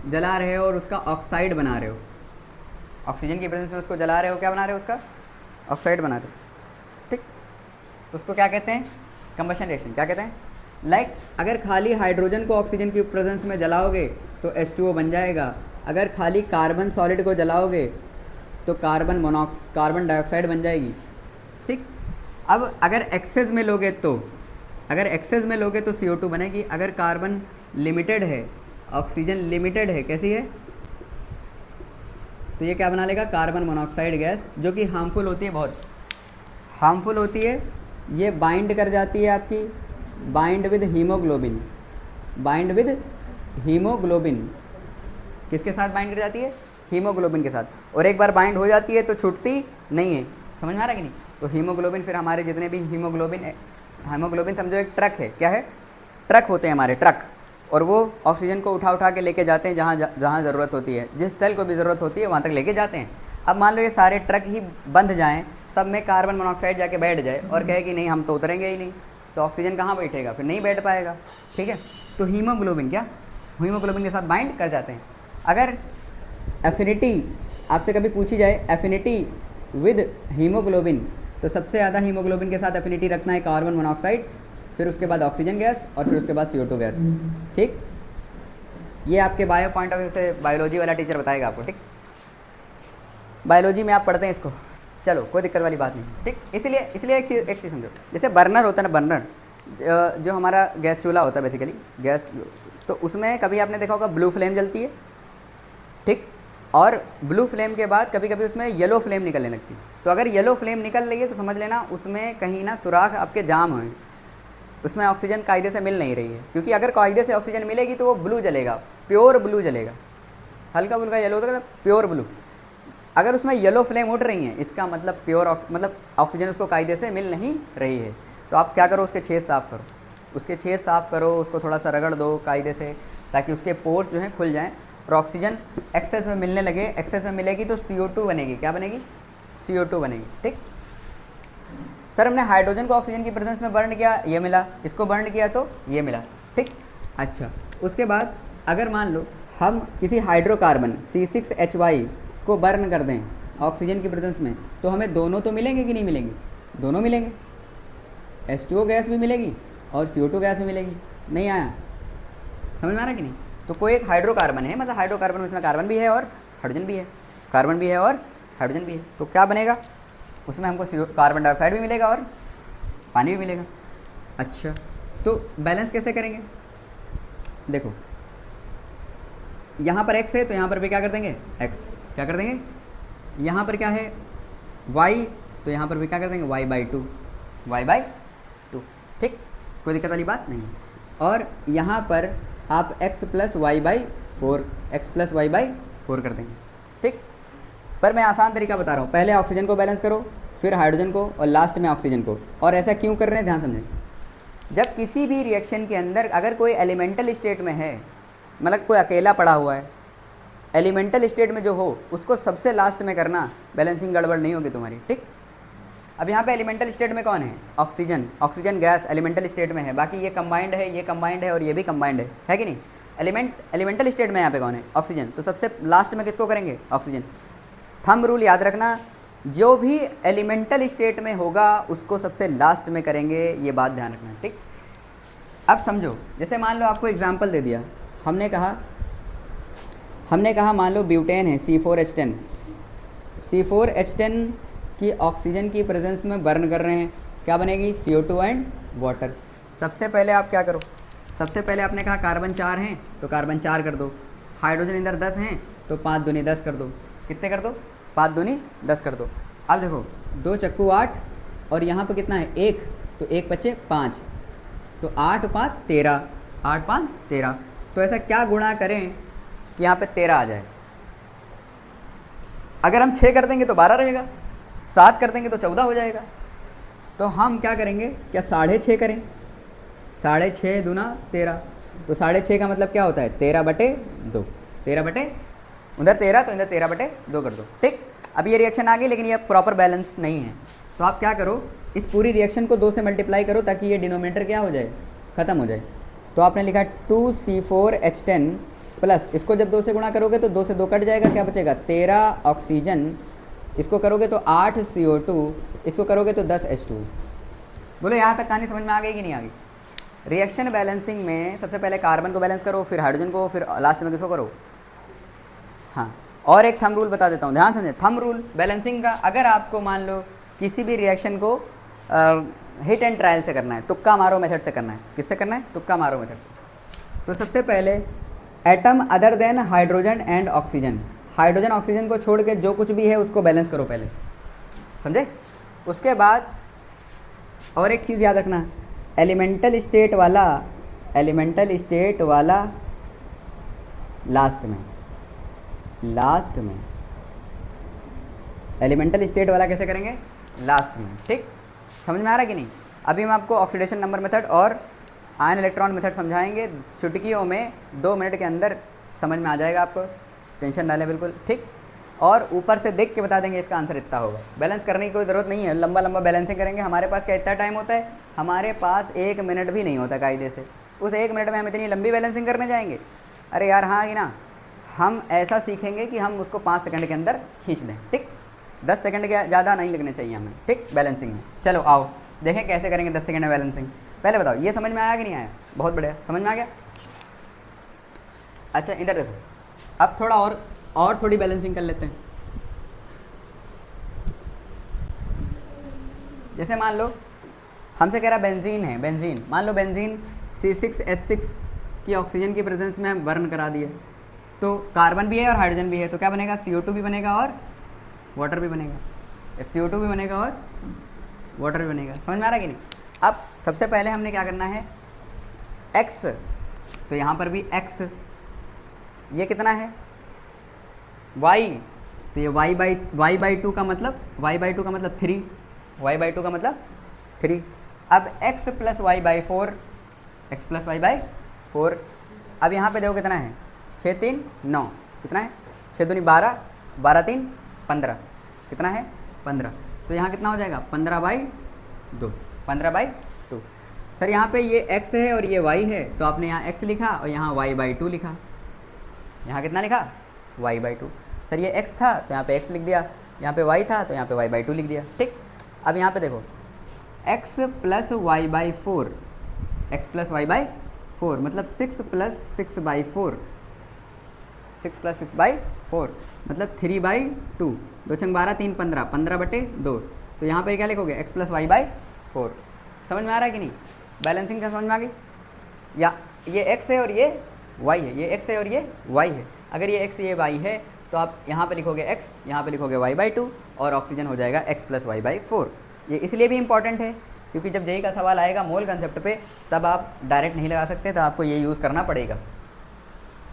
जला रहे हो, और उसका ऑक्साइड बना रहे हो। ऑक्सीजन की प्रेजेंस में उसको जला रहे हो, क्या बना रहे हो, उसका ऑक्साइड बना रहे हो। ठीक, उसको क्या कहते हैं, कंबशन रिएक्शन। क्या कहते हैं, लाइक अगर खाली हाइड्रोजन को ऑक्सीजन की प्रेजेंस में जलाओगे तो H2O बन जाएगा, अगर खाली कार्बन सॉलिड को जलाओगे तो कार्बन डाइऑक्साइड बन जाएगी। ठीक, अब अगर एक्सेस में लोगे तो CO2 बनेगी। अगर कार्बन लिमिटेड है, ऑक्सीजन लिमिटेड है, कैसी है, तो ये क्या बना लेगा, कार्बन मोनोऑक्साइड गैस, जो कि हार्मफुल होती है, बहुत हार्मफुल होती है। ये बाइंड कर जाती है आपकी, बाइंड विद हीमोग्लोबिन, किसके साथ बाइंड कर जाती है, हीमोग्लोबिन के साथ, और एक बार बाइंड हो जाती है तो छूटती नहीं है। समझ में आ रहा है कि नहीं। तो हीमोग्लोबिन, फिर हमारे जितने भी हीमोग्लोबिन समझो एक ट्रक है, क्या है, ट्रक होते हैं हमारे, ट्रक, और वो ऑक्सीजन को उठा के लेके जाते हैं जहाँ ज़रूरत होती है, जिस सेल को भी ज़रूरत होती है वहाँ तक लेके जाते हैं। अब मान लो ये सारे ट्रक ही बंध जाएँ, सब में कार्बन मोनोऑक्साइड जाके बैठ जाए और कहे कि नहीं हम तो उतरेंगे ही नहीं, तो ऑक्सीजन कहाँ बैठेगा, फिर नहीं बैठ पाएगा। ठीक है, तो हीमोग्लोबिन क्या हीमोग्लोबिन के साथ बाइंड कर जाते हैं। अगर एफिनिटी आपसे कभी पूछी जाए एफिनिटी विद हीमोग्लोबिन, तो सबसे ज़्यादा हीमोग्लोबिन के साथ एफिनिटी रखना है कार्बन मोनोऑक्साइड, फिर उसके बाद ऑक्सीजन गैस और फिर उसके बाद CO2 गैस। ठीक, ये आपके बायो पॉइंट ऑफ व्यू से बायोलॉजी वाला टीचर बताएगा आपको। ठीक, बायोलॉजी में आप पढ़ते हैं इसको, चलो कोई दिक्कत वाली बात नहीं। ठीक, इसलिए एक चीज़ समझो, जैसे बर्नर होता है ना, बर्नर जो हमारा गैस चूल्हा होता है बेसिकली गैस, तो उसमें कभी आपने देखा होगा ब्लू फ्लेम जलती है। ठीक, और ब्लू फ्लेम के बाद कभी कभी उसमें येलो फ्लेम निकलने लगती है। तो अगर येलो फ्लेम निकल रही है तो समझ लेना उसमें कहीं ना सुराख आपके जाम हैं, उसमें ऑक्सीजन कायदे से मिल नहीं रही है। क्योंकि अगर कायदे से ऑक्सीजन मिलेगी तो वो ब्लू जलेगा, प्योर ब्लू जलेगा, हल्का फुल्का येलो होता है प्योर ब्लू। अगर उसमें येलो फ्लेम उठ रही है इसका मतलब प्योर मतलब ऑक्सीजन उसको कायदे से मिल नहीं रही है। तो आप क्या करो, उसके छेद साफ़ करो, उसके छेद साफ़ करो, उसको थोड़ा सा रगड़ दो कायदे से, ताकि उसके पोर्स जो हैं खुल जाएँ और ऑक्सीजन एक्सेस में मिलने लगे। एक्सेस में मिलेगी तो CO2 बनेगी, क्या बनेगी, CO2 बनेगी। ठीक, सर हमने हाइड्रोजन को ऑक्सीजन की प्रेजेंस में बर्न किया, ये मिला, इसको बर्न किया तो ये मिला। ठीक, अच्छा, उसके बाद अगर मान लो हम किसी हाइड्रोकार्बन C6H5 को बर्न कर दें ऑक्सीजन की प्रेजेंस में, तो हमें दोनों तो मिलेंगे कि नहीं मिलेंगे, दोनों मिलेंगे, H2O गैस भी मिलेगी और CO2 गैस भी मिलेगी। नहीं आया समझ में आ रहा कि नहीं। तो कोई एक हाइड्रोकार्बन है, मतलब हाइड्रोकार्बन में उसमें कार्बन भी है और हाइड्रोजन भी है, कार्बन भी है और हाइड्रोजन भी है, तो क्या बनेगा, उसमें हमको कार्बन डाइऑक्साइड भी मिलेगा और पानी भी मिलेगा। अच्छा, तो बैलेंस कैसे करेंगे, देखो यहाँ पर x है तो यहाँ पर भी क्या कर देंगे x, क्या कर देंगे, यहाँ पर क्या है y, तो यहाँ पर भी क्या कर देंगे y/2, y/2। ठीक, कोई दिक्कत वाली बात नहीं। और यहाँ पर आप x + y/4, x + y/4 कर देंगे। ठीक, पर मैं आसान तरीका बता रहा हूँ, पहले ऑक्सीजन को बैलेंस करो, फिर हाइड्रोजन को और लास्ट में ऑक्सीजन को। और ऐसा क्यों कर रहे हैं ध्यान समझें, जब किसी भी रिएक्शन के अंदर अगर कोई एलिमेंटल स्टेट में है, मतलब कोई अकेला पड़ा हुआ है, एलिमेंटल स्टेट में जो हो उसको सबसे लास्ट में करना, बैलेंसिंग गड़बड़ नहीं होगी तुम्हारी। ठीक, अब यहाँ पे एलिमेंटल स्टेट में कौन है, oxygen, oxygen gas elemental state में है, बाकी ये कंबाइंड है, ये कंबाइंड है और ये भी कंबाइंड है कि नहीं। एलिमेंटल स्टेट में यहाँ पे कौन है, ऑक्सीजन, तो सबसे लास्ट में किसको करेंगे, ऑक्सीजन। थंब रूल याद रखना, जो भी एलिमेंटल स्टेट में होगा उसको सबसे लास्ट में करेंगे, ये बात ध्यान रखना। ठीक, अब समझो, जैसे मान लो आपको एग्जाम्पल दे दिया, हमने कहा मान लो ब्यूटेन है C4H10, C4H10 की ऑक्सीजन की प्रेजेंस में बर्न कर रहे हैं, क्या बनेगी, CO2 एंड वाटर। सबसे पहले आप क्या करो, सबसे पहले आपने कहा कार्बन 4 हैं तो कार्बन 4 कर दो, हाइड्रोजन इधर 10 हैं तो 5 दूनी 10 कर दो, कितने कर दो, 5 दूनी 10 कर दो। अब देखो 2 चक्कू 8 और यहाँ पर कितना है 1, तो 1 बचे 5, तो 8 5 13, 8 5 13। तो ऐसा क्या गुणा करें कि यहाँ पे 13 आ जाए। अगर हम 6 कर देंगे तो 12 रहेगा, 7 कर देंगे तो 14 हो जाएगा। तो हम क्या करेंगे, क्या 6.5 करें, 6.5 दूना 13, तो 6.5 का मतलब क्या होता है 13/2, 13 उधर 13 तो इधर 13/2 कर दो। ठीक, अब ये रिएक्शन आ गई, लेकिन ये प्रॉपर बैलेंस नहीं है, तो आप क्या करो, इस पूरी रिएक्शन को 2 से मल्टीप्लाई करो ताकि ये डिनोमिनेटर क्या हो जाए, ख़त्म हो जाए। तो आपने लिखा 2C4H10 प्लस, इसको जब 2 से गुणा करोगे तो 2 से 2 कट जाएगा, क्या बचेगा 13 ऑक्सीजन, इसको करोगे तो 8 CO2, इसको करोगे तो 10 H2। बोलो यहाँ तक कहानी समझ में आ गई कि नहीं आ गई। रिएक्शन बैलेंसिंग में सबसे पहले कार्बन को बैलेंस करो, फिर हाइड्रोजन को, फिर लास्ट में किसको करो। हाँ, और एक थंब रूल बता देता हूँ, ध्यान समझे। थंब रूल बैलेंसिंग का, अगर आपको मान लो किसी भी रिएक्शन को हिट एंड ट्रायल से करना है, तुक्का मारो मेथड से करना है, किससे करना है, तुक्का मारो मेथड से। तो सबसे पहले atom other than hydrogen and oxygen, hydrogen oxygen को छोड़ के जो कुछ भी है उसको बैलेंस करो पहले, समझे। उसके बाद और एक चीज़ याद रखना, एलिमेंटल स्टेट वाला लास्ट में एलिमेंटल स्टेट वाला कैसे करेंगे, लास्ट में। ठीक, समझ में आ रहा है कि नहीं। अभी हम आपको ऑक्सीडेशन नंबर मेथड और आयन इलेक्ट्रॉन मेथड समझाएंगे, चुटकियों में 2 मिनट के अंदर समझ में आ जाएगा आपको, टेंशन ना लें बिल्कुल। ठीक, और ऊपर से देख के बता देंगे इसका आंसर इतना होगा। बैलेंस करने की कोई ज़रूरत नहीं है, लंबा लंबा बैलेंसिंग करेंगे। हमारे पास क्या इतना टाइम होता है, हमारे पास 1 मिनट भी नहीं होता कायदे से। उस 1 मिनट में हम इतनी लंबी बैलेंसिंग करने जाएंगे? अरे यार हाँ कि ना, हम ऐसा सीखेंगे कि हम उसको 5 सेकंड के अंदर खींच लें। ठीक, 10 सेकंड के ज़्यादा नहीं लगने चाहिए हमें। ठीक, बैलेंसिंग में। चलो आओ देखें कैसे करेंगे 10 सेकंड में बैलेंसिंग। पहले बताओ ये समझ में आया कि नहीं आया? बहुत बढ़िया, समझ में आ गया। अच्छा इधर देखो, अब थोड़ा और थोड़ी बैलेंसिंग कर लेते हैं। जैसे मान लो हमसे कह रहा बेंजीन है, बेंजीन मान लो बेंजीन C6H6 की ऑक्सीजन की प्रेजेंस में हम बर्न करा दिए, तो कार्बन भी है और हाइड्रोजन भी है, तो क्या बनेगा? CO2 भी बनेगा और वाटर भी बनेगा। CO2 भी बनेगा और वाटर भी बनेगा। समझ में आ रहा है कि नहीं? अब सबसे पहले हमने क्या करना है, X, तो यहाँ पर भी X, ये कितना है Y, तो ये y/2 का मतलब 3, y/2 का मतलब 3। अब x + y/4, x + y/4। अब यहाँ पे देखो कितना है, 6 3 9, कितना है? 6 दूनी 12, 12 3 15, कितना है? 15। तो यहाँ कितना हो जाएगा? 15/2, 15/2। सर यहाँ पे ये x है और ये y है, तो आपने यहाँ x लिखा और यहाँ y/2 लिखा। यहाँ कितना लिखा? y/2। सर ये x था तो यहाँ पे x लिख दिया, यहाँ पे y था तो यहाँ पे y/2 लिख दिया। ठीक, अब यहाँ पे देखो x + y/4, x + y/4 मतलब 6 + 6/4, 6 + 6/4 मतलब 3/2, 2 छंग 12 3 15, 15/2। तो यहाँ पे क्या लिखोगे? x + y/4। समझ में आ रहा है कि नहीं? बैलेंसिंग का समझ में आ गई? या ये x है और ये y है, ये x है और ये y है। अगर ये x ये y है तो आप यहाँ पे लिखोगे x, यहाँ पे लिखोगे y/2 और ऑक्सीजन हो जाएगा x + y/4। ये इसलिए भी इंपॉर्टेंट है क्योंकि जब जेईई का सवाल आएगा मोल कंसेप्ट पे, तब आप डायरेक्ट नहीं लगा सकते, तो आपको ये यूज़ करना पड़ेगा।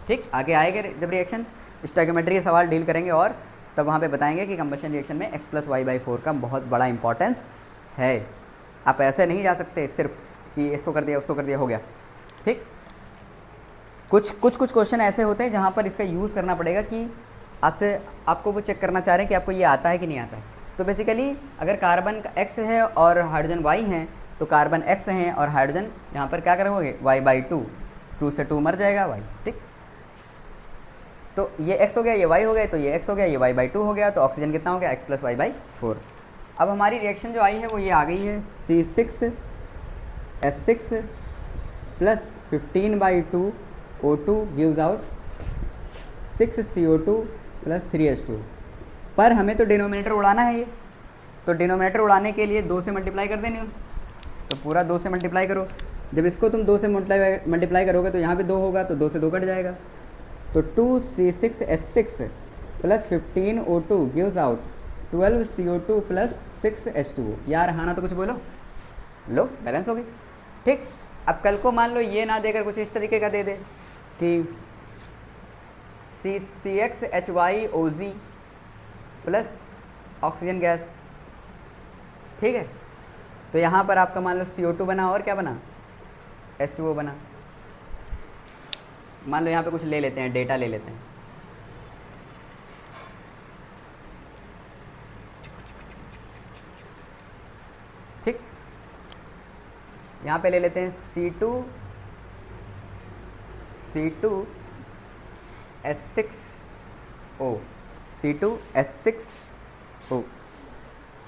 ठीक, आगे आएगा जब रिएक्शन स्टोइकियोमेट्री के सवाल डील करेंगे और तब वहाँ पे बताएंगे कि कंबशन रिएक्शन में x + y/4 का बहुत बड़ा इंपॉर्टेंस है। आप ऐसे नहीं जा सकते सिर्फ कि इसको कर दिया उसको कर दिया हो गया। ठीक, कुछ क्वेश्चन ऐसे होते हैं जहाँ पर इसका यूज़ करना पड़ेगा कि आपको वो चेक करना चाह रहे हैं कि आपको ये आता है कि नहीं आता है। तो बेसिकली अगर कार्बन x है और हाइड्रोजन y हैं, तो कार्बन x हैं और हाइड्रोजन यहाँ पर क्या करोगे? y/2, 2 से 2 मर जाएगा y। ठीक, तो ये x हो गया, ये y हो गया, तो ये x हो गया, ये y/2 हो गया, तो ऑक्सीजन कितना हो गया? x + y/4। अब हमारी रिएक्शन जो आई है वो ये आ गई है, C6H6 + 15/2 O2 gives out 6 CO2 + 3H2। पर हमें तो डिनोमिनेटर उड़ाना है ये, तो डिनोमिनेटर उड़ाने के लिए 2 से मल्टीप्लाई कर देने हो, तो पूरा 2 से मल्टीप्लाई करो। जब इसको तुम 2 से मल्टीप्लाई करोगे तो यहाँ पे 2 होगा, तो 2 से 2 कट जाएगा, तो 2C6H6 + 15 O2 gives out 12 CO2 + 6 H2O। यार हाँ ना तो कुछ बोलो, लो बैलेंस हो गई। ठीक, अब कल को मान लो ये ना देकर कुछ इस तरीके का दे दे कि CXHYOZ प्लस ऑक्सीजन गैस। ठीक है, तो यहाँ पर आपका मान लो CO2 बना और क्या बना? H2O बना। मान लो यहाँ पे कुछ ले लेते हैं, डेटा ले लेते हैं। ठीक, यहाँ पे ले लेते हैं C2H6O, C2H6O,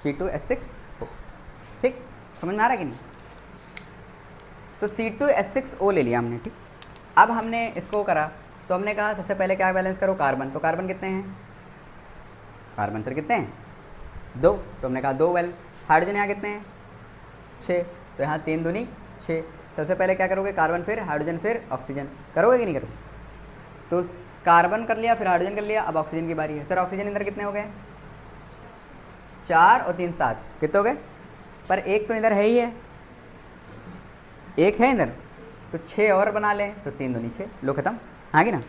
C2H6O। ठीक, समझ में आ रहा है कि नहीं? तो C2H6O ले लिया हमने। ठीक, अब हमने इसको करा तो हमने कहा सबसे पहले क्या बैलेंस करो? कार्बन। तो कार्बन कितने हैं? कार्बन सर कितने हैं? 2, तो हमने कहा 2 वेल। हाइड्रोजन यहाँ कितने हैं? 6, तो यहाँ 3 दूनी 6। सबसे पहले क्या करोगे? कार्बन, फिर हाइड्रोजन, फिर ऑक्सीजन। करोगे कि नहीं करोगे? तो कार्बन कर लिया, फिर हाइड्रोजन कर लिया, अब ऑक्सीजन की बारी है। सर ऑक्सीजन इधर कितने हो गए? 4 और 3 7, कितने हो गए? पर एक तो इधर है ही है, एक है इधर, तो 6 और बना लें, तो 3 दूनी 6, लो खत्म। हाँ कि ना?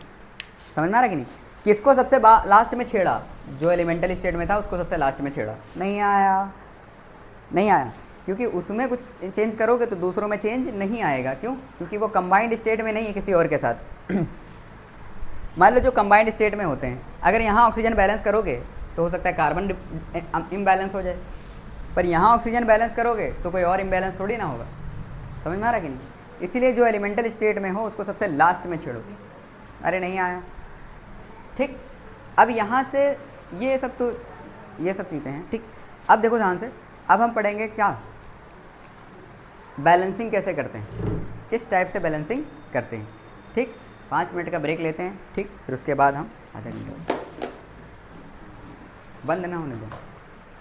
समझ में आ रहा कि नहीं? किसको सबसे लास्ट में छेड़ा? जो एलिमेंटल स्टेट में था उसको सबसे लास्ट में छेड़ा। नहीं आया, नहीं आया, क्योंकि उसमें कुछ चेंज करोगे तो दूसरों में चेंज नहीं आएगा। क्यों? क्योंकि वो कंबाइंड स्टेट में नहीं है किसी और के साथ। मान लो जो कंबाइंड स्टेट में होते हैं, अगर यहाँ ऑक्सीजन बैलेंस करोगे तो हो सकता है कार्बन इम्बैलेंस हो जाए, पर यहाँ ऑक्सीजन बैलेंस करोगे तो कोई और इम्बैलेंस थोड़ी ना होगा। समझ में आ रहा कि नहीं? इसीलिए जो एलिमेंटल स्टेट में हो उसको सबसे लास्ट में छेड़ो। अरे नहीं आया, ठीक। अब यहाँ से ये सब चीज़ें हैं, ठीक। अब देखो ध्यान से, अब हम पढ़ेंगे क्या, बैलेंसिंग कैसे करते हैं, किस टाइप से बैलेंसिंग करते हैं, ठीक। 5 मिनट का ब्रेक लेते हैं, ठीक। फिर उसके बाद हम आधा घंटा बंद ना होने दो।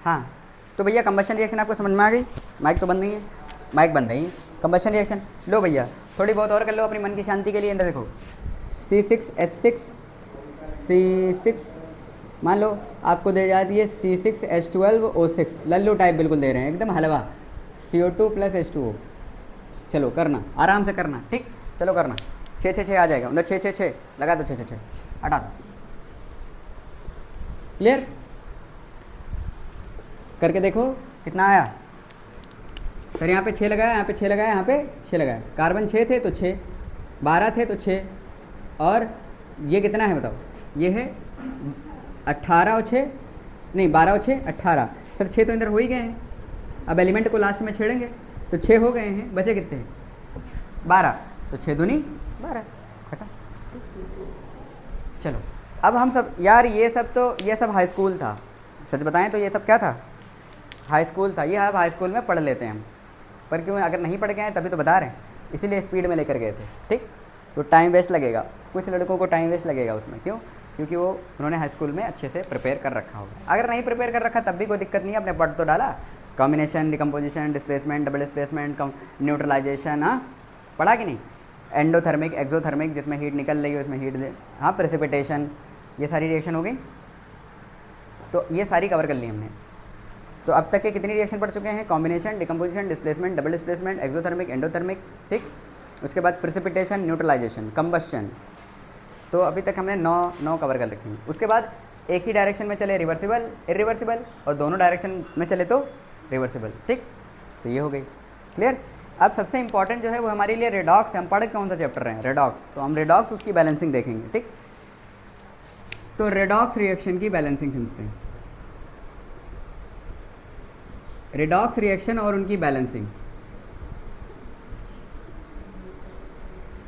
हाँ, तो भैया कंबशन रिएक्शन आपको समझ में आ गई? माइक तो बंद नहीं है, माइक बंद नहीं है। कंबशन रिएक्शन लो भैया, थोड़ी बहुत और कर लो अपनी मन की शांति के लिए। अंदर देखो C6H6 C6, मान लो आपको दे जाती है C6H12O6, लल्लू टाइप बिल्कुल दे रहे हैं, एकदम हलवा, CO2 + H2O। चलो करना, आराम से करना, ठीक। चलो करना, 6 आ जाएगा, मतलब 6 लगा दो, 6 हटा दो। क्लियर? करके देखो कितना आया। सर यहाँ पे 6 लगाया, यहाँ पे 6 लगाया, यहाँ पे 6 लगाया। कार्बन 6 थे तो 6, 12 थे तो 6, और ये कितना है बताओ? ये है 18 और 6, नहीं 12 और 6 18। सर 6 तो अंदर हो ही गए हैं, अब एलिमेंट को लास्ट में छेड़ेंगे तो 6 हो गए हैं, बचे कितने हैं? 12, तो 6 दूनी 12, खत्म। चलो अब हम सब यार, ये सब हाई स्कूल था, सच बताएं तो ये सब क्या था? हाई स्कूल था। ये अब हाई स्कूल में पढ़ लेते हैं हम, पर क्यों अगर नहीं पढ़ के आए तभी तो बता रहे हैं, इसीलिए स्पीड में लेकर गए थे, ठीक। तो टाइम वेस्ट लगेगा, कुछ लड़कों को टाइम वेस्ट लगेगा उसमें, क्यों? क्योंकि वो उन्होंने हाई स्कूल में अच्छे से प्रिपेयर कर रखा होगा। अगर नहीं प्रिपेयर कर रखा तब भी कोई दिक्कत नहीं है, अपने पढ़ तो डाला। Combination, decomposition, displacement, double displacement, neutralisation, हाँ पढ़ा कि नहीं? एंडोथर्मिक, एक्सोथर्मिक, जिसमें हीट निकल रही है उसमें हीट दे, हाँ प्रेसिपिटेशन, ये सारी रिएक्शन हो गई। तो ये सारी कवर कर ली हमने। तो अब तक के कितनी रिएक्शन पढ़ चुके हैं? Combination, decomposition, displacement, double displacement, exothermic, endothermic, ठीक। उसके बाद प्रेसिपिटेशन, न्यूट्रलाइजेशन, कंबस्शन। तो अभी तक हमने 9 कवर कर रखी हैं। उसके बाद एक ही डायरेक्शन में चले रिवर्सिबल, इरिवर्सिबल, और दोनों डायरेक्शन में चले तो रिवर्सिबल, ठीक। तो ये हो गई, क्लियर। अब सबसे इंपॉर्टेंट जो है वो हमारे लिए रेडॉक्स है। हम पढ़ कौन सा चैप्टर रहे हैं? रेडॉक्स। तो हम रेडॉक्स, उसकी बैलेंसिंग देखेंगे, ठीक। तो रेडॉक्स रिएक्शन की बैलेंसिंग समझते हैं, रेडॉक्स रिएक्शन और उनकी बैलेंसिंग।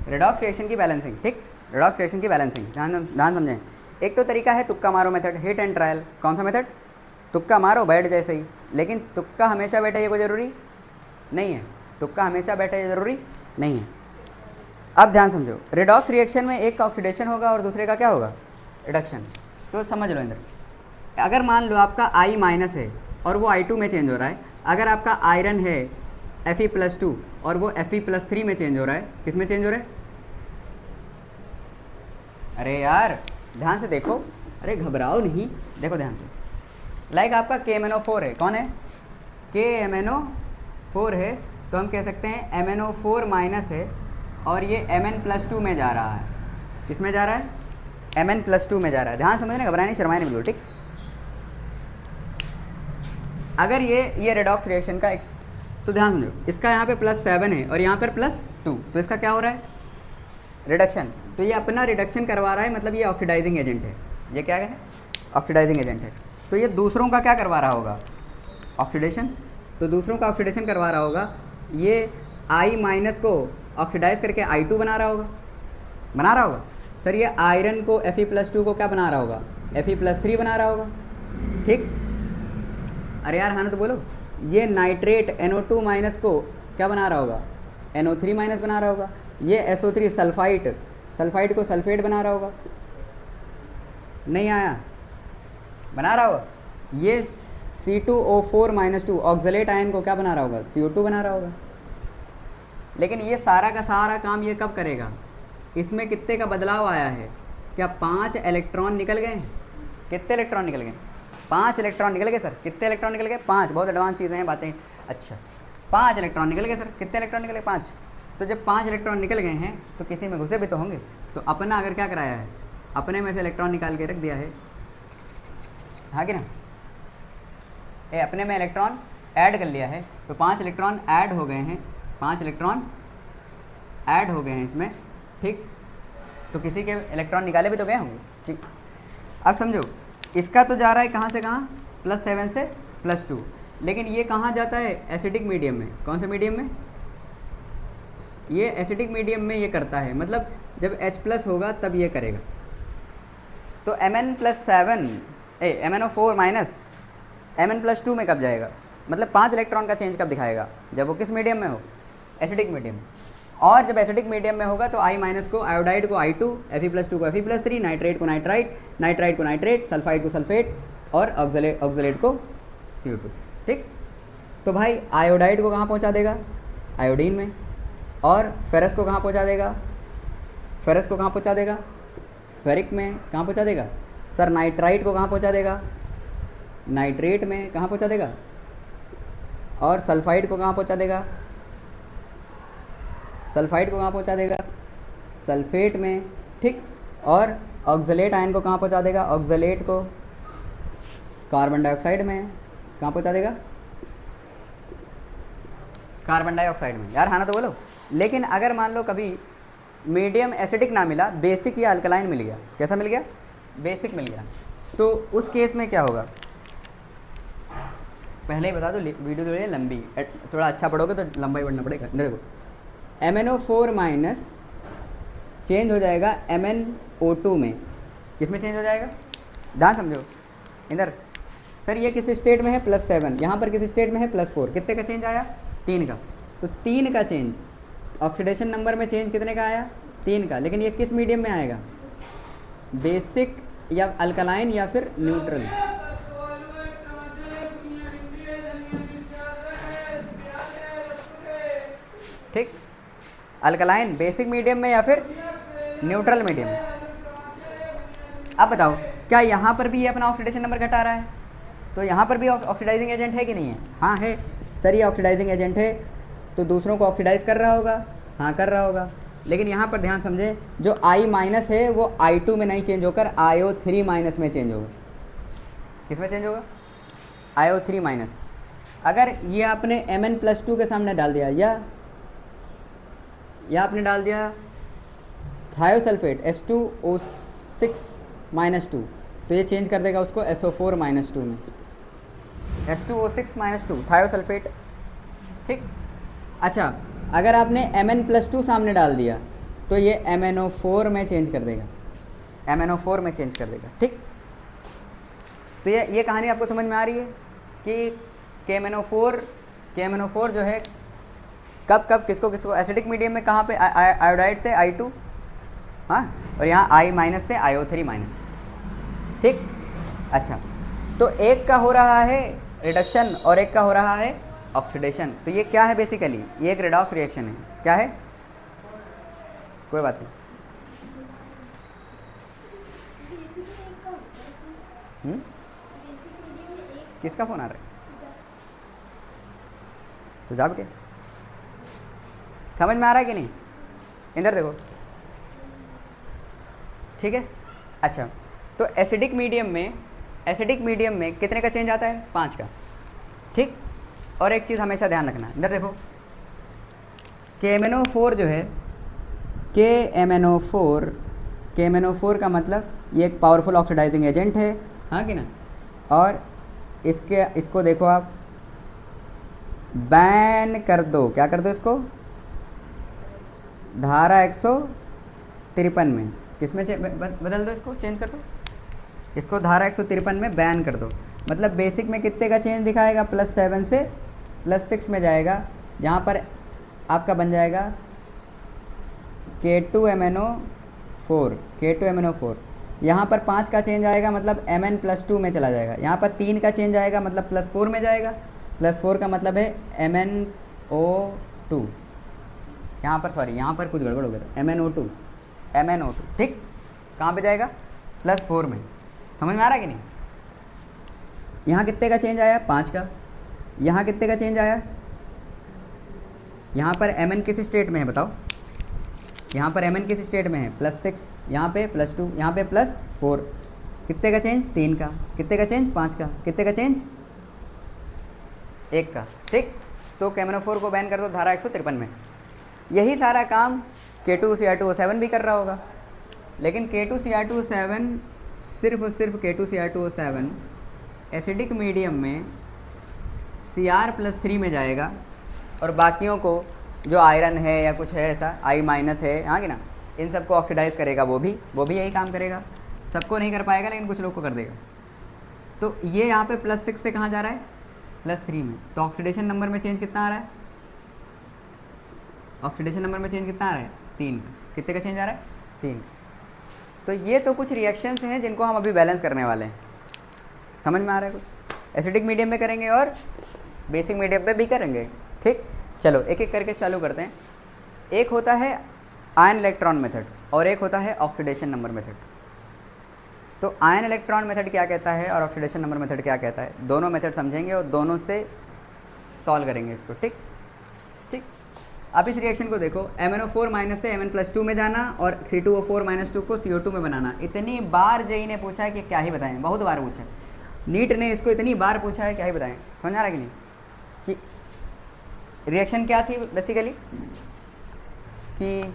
रेडॉक्स रिएक्शन की बैलेंसिंग, ठीक। रेडॉक्स रिएक्शन की बैलेंसिंग ध्यान समझें। एक तो तरीका है तुक्का मारो मेथड, हिट एंड ट्रायल। कौन सा मेथड? तुक्का मारो, बैठ जैसे ही। लेकिन तुक्का हमेशा बैठे ये कोई ज़रूरी नहीं है, तुक्का हमेशा बैठे ये ज़रूरी नहीं है। अब ध्यान समझो, रेडॉक्स रिएक्शन में एक का ऑक्सीडेशन होगा और दूसरे का क्या होगा? रिडक्शन। तो समझ लो इंद्र, अगर मान लो आपका I- है और वो I2 में चेंज हो रहा है, अगर आपका आयरन है Fe+2 और वो Fe+3 में चेंज हो रहा है, किस में चेंज हो रहा है? अरे यार ध्यान से देखो, अरे घबराओ नहीं, देखो ध्यान से। लाइक आपका KMnO4 है, कौन है? KMnO4 है, तो हम कह सकते हैं MnO4- है और ये Mn+2 में जा रहा है। किस में जा रहा है? Mn+2 में जा रहा है। ध्यान समझना, घबराए नहीं, शर्माए नहीं, बिल्कुल ठीक। अगर ये रेडॉक्स रिएक्शन का एक, तो ध्यान समझो, इसका यहाँ पे +7 है और यहाँ पर +2, तो इसका क्या हो रहा है? रिडक्शन। तो ये अपना रिडक्शन करवा रहा है, मतलब ये ऑक्सीडाइजिंग एजेंट है। ये क्या है? ऑक्सीडाइजिंग एजेंट है। तो ये दूसरों का क्या करवा रहा होगा? ऑक्सीडेशन। तो दूसरों का ऑक्सीडेशन करवा रहा होगा, ये I- को ऑक्सीडाइज करके I2 बना रहा होगा। सर ये आयरन को Fe+2 को क्या बना रहा होगा? Fe+3 बना रहा होगा, ठीक। अरे यार हाँ ना तो बोलो। ये नाइट्रेट NO2- को क्या बना रहा होगा? NO3- बना रहा होगा। ये SO3 सल्फाइड को सल्फेट बना रहा होगा। नहीं आया? बना रहा होगा। ये C2O4- ऑक्सलेट आयन को क्या बना रहा होगा? CO2 बना रहा होगा। लेकिन ये सारा का सारा काम ये कब करेगा? इसमें कितने का बदलाव आया है? क्या 5 इलेक्ट्रॉन निकल गए? कितने इलेक्ट्रॉन निकल गए? 5 इलेक्ट्रॉन निकल गए। सर कितने इलेक्ट्रॉन निकल गए? 5। बहुत एडवांस चीज़ें हैं, बातें। अच्छा 5 इलेक्ट्रॉन निकल गए। सर कितने इलेक्ट्रॉन निकले? 5। तो जब 5 इलेक्ट्रॉन निकल गए हैं तो किसी में घुसे भी तो होंगे। तो अपना अगर क्या कराया है, अपने में से इलेक्ट्रॉन निकाल के रख दिया है, हाँ कि ना? ये अपने में इलेक्ट्रॉन ऐड कर लिया है, तो 5 इलेक्ट्रॉन ऐड हो गए हैं, 5 इलेक्ट्रॉन ऐड हो गए हैं इसमें, ठीक। तो किसी के इलेक्ट्रॉन निकाले भी तो गए होंगे, ठीक। अब समझो, इसका तो जा रहा है कहाँ से कहाँ, +7 से +2, लेकिन ये कहाँ जाता है, एसिडिक मीडियम में। कौन से मीडियम में, ये एसिडिक मीडियम में ये करता है, मतलब जब H+ होगा तब ये करेगा। तो Mn+7 MnO4 माइनस Mn+2 में कब जाएगा, मतलब 5 इलेक्ट्रॉन का चेंज कब दिखाएगा, जब वो किस मीडियम में हो, एसिडिक मीडियम। और जब एसिडिक मीडियम में होगा तो I- को आयोडाइड को I2, Fe+2 को Fe+3, नाइट्रेट को नाइट्राइट, नाइट्राइट को नाइट्रेट, सल्फाइड को सल्फेट और ऑक्सलेट को CO2। ठीक, तो भाई आयोडाइड को कहाँ पहुँचा देगा, आयोडीन में, और फेरस को कहाँ पहुँचा देगा, फेरस को कहाँ पहुँचा देगा, फेरिक में। कहाँ पहुँचा देगा सर, नाइट्राइट को कहाँ पहुँचा देगा, नाइट्रेट में। कहाँ पहुँचा देगा, और सल्फाइड को कहाँ पहुँचा देगा, सल्फाइड को कहाँ पहुँचा देगा, सल्फेट में। ठीक, और ऑक्सलेट आयन को कहाँ पहुँचा देगा, ऑक्सलेट को कार्बन डाइऑक्साइड में। कहाँ पहुँचा देगा, कार्बन डाइऑक्साइड में। यार हाँ ना तो बोलो। लेकिन अगर मान लो कभी मीडियम एसिडिक ना मिला, बेसिक या अल्कलाइन मिल गया, कैसा मिल गया, बेसिक मिल गया, तो उस केस में क्या होगा, पहले ही बता दो, वीडियो थोड़ी लंबी, थोड़ा अच्छा पढ़ोगे तो लंबा ही पढ़ना पड़ेगा। देखो MnO4 माइनस चेंज हो जाएगा MnO2 में। किस में चेंज हो जाएगा, ध्यान समझो इधर। सर ये किस स्टेट में है, +7, यहाँ पर किस स्टेट में है, +4। कितने का चेंज आया, 3 का। तो 3 का चेंज, ऑक्सीडेशन नंबर में चेंज कितने का आया, 3 का। लेकिन ये किस मीडियम में आएगा, बेसिक या अल्कलाइन या फिर न्यूट्रल। ठीक, अल्कलाइन, बेसिक मीडियम में या फिर न्यूट्रल मीडियम में। अब बताओ क्या यहाँ पर भी ये अपना ऑक्सीडेशन नंबर घटा रहा है, तो यहाँ पर भी ऑक्सीडाइजिंग एजेंट है कि नहीं है, हाँ है। सर ये ऑक्सीडाइजिंग एजेंट है तो दूसरों को ऑक्सीडाइज कर रहा होगा, हाँ कर रहा होगा। लेकिन यहाँ पर ध्यान समझें, जो I- है वो I2 में नहीं चेंज होकर IO3- में चेंज होगा। किस में चेंज होगा, IO3-। अगर ये आपने Mn+2 के सामने डाल दिया, या आपने डाल दिया थायोसल्फेट H2O6-2, तो ये चेंज कर देगा उसको SO4-2 में, H2O6-2 थायोसल्फेट। ठीक, अच्छा अगर आपने Mn+2 सामने डाल दिया तो ये MnO4 में चेंज कर देगा, MnO4 में चेंज कर देगा। ठीक, तो ये कहानी आपको समझ में आ रही है कि KMnO4 जो है कब किसको एसिडिक मीडियम में, कहाँ पे, आयोडाइड से I2, हाँ, और यहाँ I- से IO3-। ठीक, अच्छा तो एक का हो रहा है रिडक्शन और एक का हो रहा है ऑक्सीडेशन। तो ये क्या है, बेसिकली ये एक रेडॉक्स रिएक्शन है। क्या है, कोई बात नहीं। किसका फ़ोन आ रहा है, तो जा बेटे, समझ में आ रहा है कि नहीं, इधर देखो। ठीक है, अच्छा तो एसिडिक मीडियम में कितने का चेंज आता है, 5 का। ठीक, और एक चीज़ हमेशा ध्यान रखना, इधर देखो, KMnO4 जो है, KMnO4 का मतलब ये एक पावरफुल ऑक्सीडाइजिंग एजेंट है, हाँ कि ना। और इसको देखो आप बैन कर दो, क्या कर दो इसको, धारा 153 में, किसमें बदल दो, इसको चेंज कर दो, इसको धारा 153 में बैन कर दो। मतलब बेसिक में कितने का चेंज दिखाएगा, +7 से +6 में जाएगा, जहाँ पर आपका बन जाएगा K2MnO4। यहाँ पर 5 का चेंज आएगा, मतलब Mn+2 में चला जाएगा। यहाँ पर 3 का चेंज आएगा, मतलब +4 में जाएगा। +4 का मतलब है MnO2। यहाँ पर कुछ गड़बड़ हो गया, MnO2। ठीक, कहाँ पे जाएगा, +4 में। समझ में आ रहा है कि नहीं। यहाँ कितने का चेंज आया, 5 का। यहाँ कितने का चेंज आया, यहाँ पर Mn किस स्टेट में है बताओ, यहाँ पर Mn किस स्टेट में है, +6, यहाँ पे +2, यहाँ पे +4। कितने का चेंज, 3 का। कितने का चेंज, 5 का। कितने का चेंज, 1 का। ठीक, तो KMnO4 को बैन कर दो धारा 153 में। यही सारा काम K2Cr2O7 भी कर रहा होगा, लेकिन K2Cr2O7 सिर्फ और सिर्फ K2Cr2O7 एसिडिक मीडियम में Cr+3 में जाएगा और बाकियों को जो आयरन है या कुछ है ऐसा I- है, हाँ कि ना, इन सबको ऑक्सीडाइज करेगा, वो भी यही काम करेगा। सबको नहीं कर पाएगा लेकिन कुछ लोग को कर देगा। तो ये यहाँ पे +6 से कहाँ जा रहा है, +3 में। तो ऑक्सीडेशन नंबर में चेंज कितना आ रहा है, ऑक्सीडेशन नंबर में चेंज कितना आ रहा है, 3। कितने का चेंज आ रहा है, 3। तो ये तो कुछ रिएक्शंस हैं जिनको हम अभी बैलेंस करने वाले हैं। समझ में आ रहा है कुछ? एसिडिक मीडियम में करेंगे और बेसिक मीडियम पे भी करेंगे। ठीक, चलो एक एक करके चालू करते हैं। एक होता है आयन इलेक्ट्रॉन मेथड और एक होता है ऑक्सीडेशन नंबर मेथड। तो आयन इलेक्ट्रॉन मेथड क्या कहता है और ऑक्सीडेशन नंबर मेथड क्या कहता है, दोनों मेथड समझेंगे और दोनों से सॉल्व करेंगे इसको। ठीक ठीक, अब इस रिएक्शन को देखो, MnO4- से Mn+2 में जाना और C2O4-2 को CO2 में बनाना। इतनी बार जेई ने पूछा है कि क्या ही बताएं, बहुत बार पूछा है। नीट ने इसको इतनी बार पूछा है, क्या ही बताएं। समझ आ रहा है कि नहीं, कि रिएक्शन क्या थी बेसिकली, कि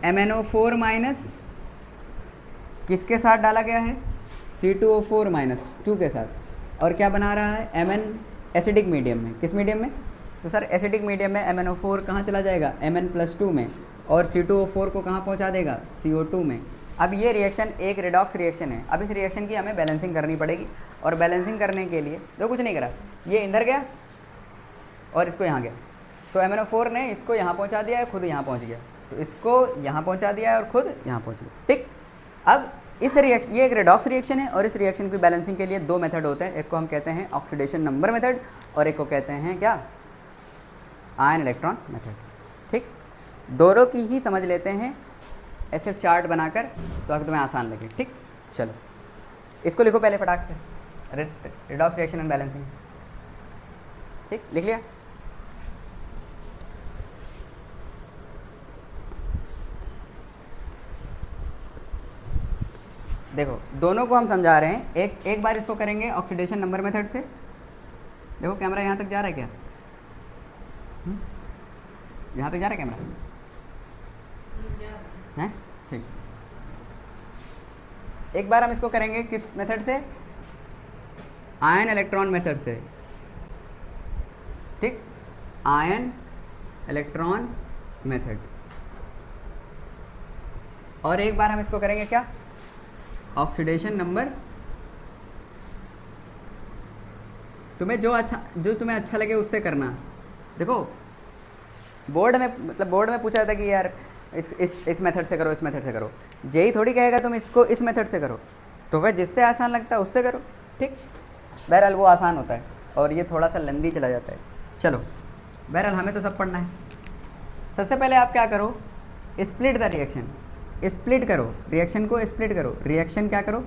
MnO4- किसके साथ डाला गया है, C2O4-2 के साथ, और क्या बना रहा है, Mn एसिडिक मीडियम में। किस मीडियम में, तो सर एसिडिक मीडियम में MnO4 कहाँ चला जाएगा, Mn+2 में, और C2O4 को कहाँ पहुँचा देगा, CO2 में। अब ये रिएक्शन एक रिडॉक्स रिएक्शन है। अब इस रिएक्शन की हमें बैलेंसिंग करनी पड़ेगी, और बैलेंसिंग करने के लिए जो कुछ नहीं करा, ये इधर गया और इसको यहाँ गया, तो MnO4 ने इसको यहाँ पहुँचा दिया है, खुद यहाँ पहुँच गया, तो इसको यहाँ पहुँचा दिया है और खुद यहाँ पहुँच गया। ठीक, अब इस रिएक्शन, ये एक रिडॉक्स रिएक्शन है और इस रिएक्शन की बैलेंसिंग के लिए दो मेथड होते हैं। एक को हम कहते हैं ऑक्सीडेशन नंबर मेथड और एक को कहते हैं क्या, आयन इलेक्ट्रॉन मेथड। ठीक, दोनों की ही समझ लेते हैं ऐसे चार्ट बनाकर, तो अगर तुम्हें आसान लगे। ठीक, चलो इसको लिखो पहले फटाक से, रिडॉक्स रिएक्शन एंड बैलेंसिंग। ठीक, लिख लिया। देखो दोनों को हम समझा रहे हैं, एक बार इसको करेंगे ऑक्सीडेशन नंबर मेथड से। देखो कैमरा यहाँ तक जा रहा है क्या, यहाँ तक जा रहा है कैमरा है, ठीक। एक बार हम इसको करेंगे किस मेथड से, आयन इलेक्ट्रॉन मेथड से। ठीक, आयन इलेक्ट्रॉन मेथड। और एक बार हम इसको करेंगे क्या, ऑक्सीडेशन नंबर। तुम्हें जो तुम्हें अच्छा लगे उससे करना। देखो बोर्ड में पूछा था कि यार इस मेथड से करो, इस मेथड से करो। जेई थोड़ी कहेगा तुम इसको इस मेथड से करो, तो वह जिससे आसान लगता है उससे करो। ठीक, बहरहाल वो आसान होता है और ये थोड़ा सा लंबी चला जाता है। चलो बहरहाल हमें तो सब पढ़ना है। सबसे पहले आप क्या करो, स्प्लिट द रिएक्शन। स्प्लिट करो रिएक्शन को, स्प्लिट करो रिएक्शन, क्या करो,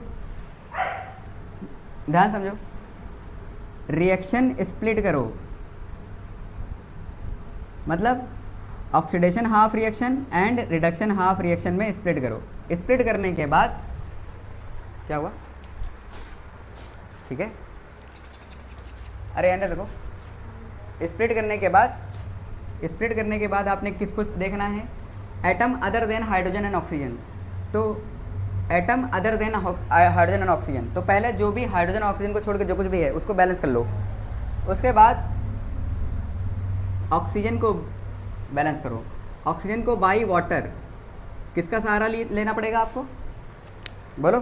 ध्यान समझो, रिएक्शन स्प्लिट करो। मतलब oxidation half reaction and reduction half reaction में स्प्लिट करो। स्प्लिट करने के बाद क्या हुआ, ठीक है, अरे अंदर देखो। स्प्लिट करने के बाद आपने किसको देखना है, atom other than hydrogen and oxygen. तो atom other than hydrogen and oxygen, तो पहले जो भी हाइड्रोजन ऑक्सीजन को छोड़ के जो कुछ भी है उसको बैलेंस कर लो। उसके बाद ऑक्सीजन को बैलेंस करो। ऑक्सीजन को बाई वाटर, किसका सहारा लेना पड़ेगा आपको, बोलो।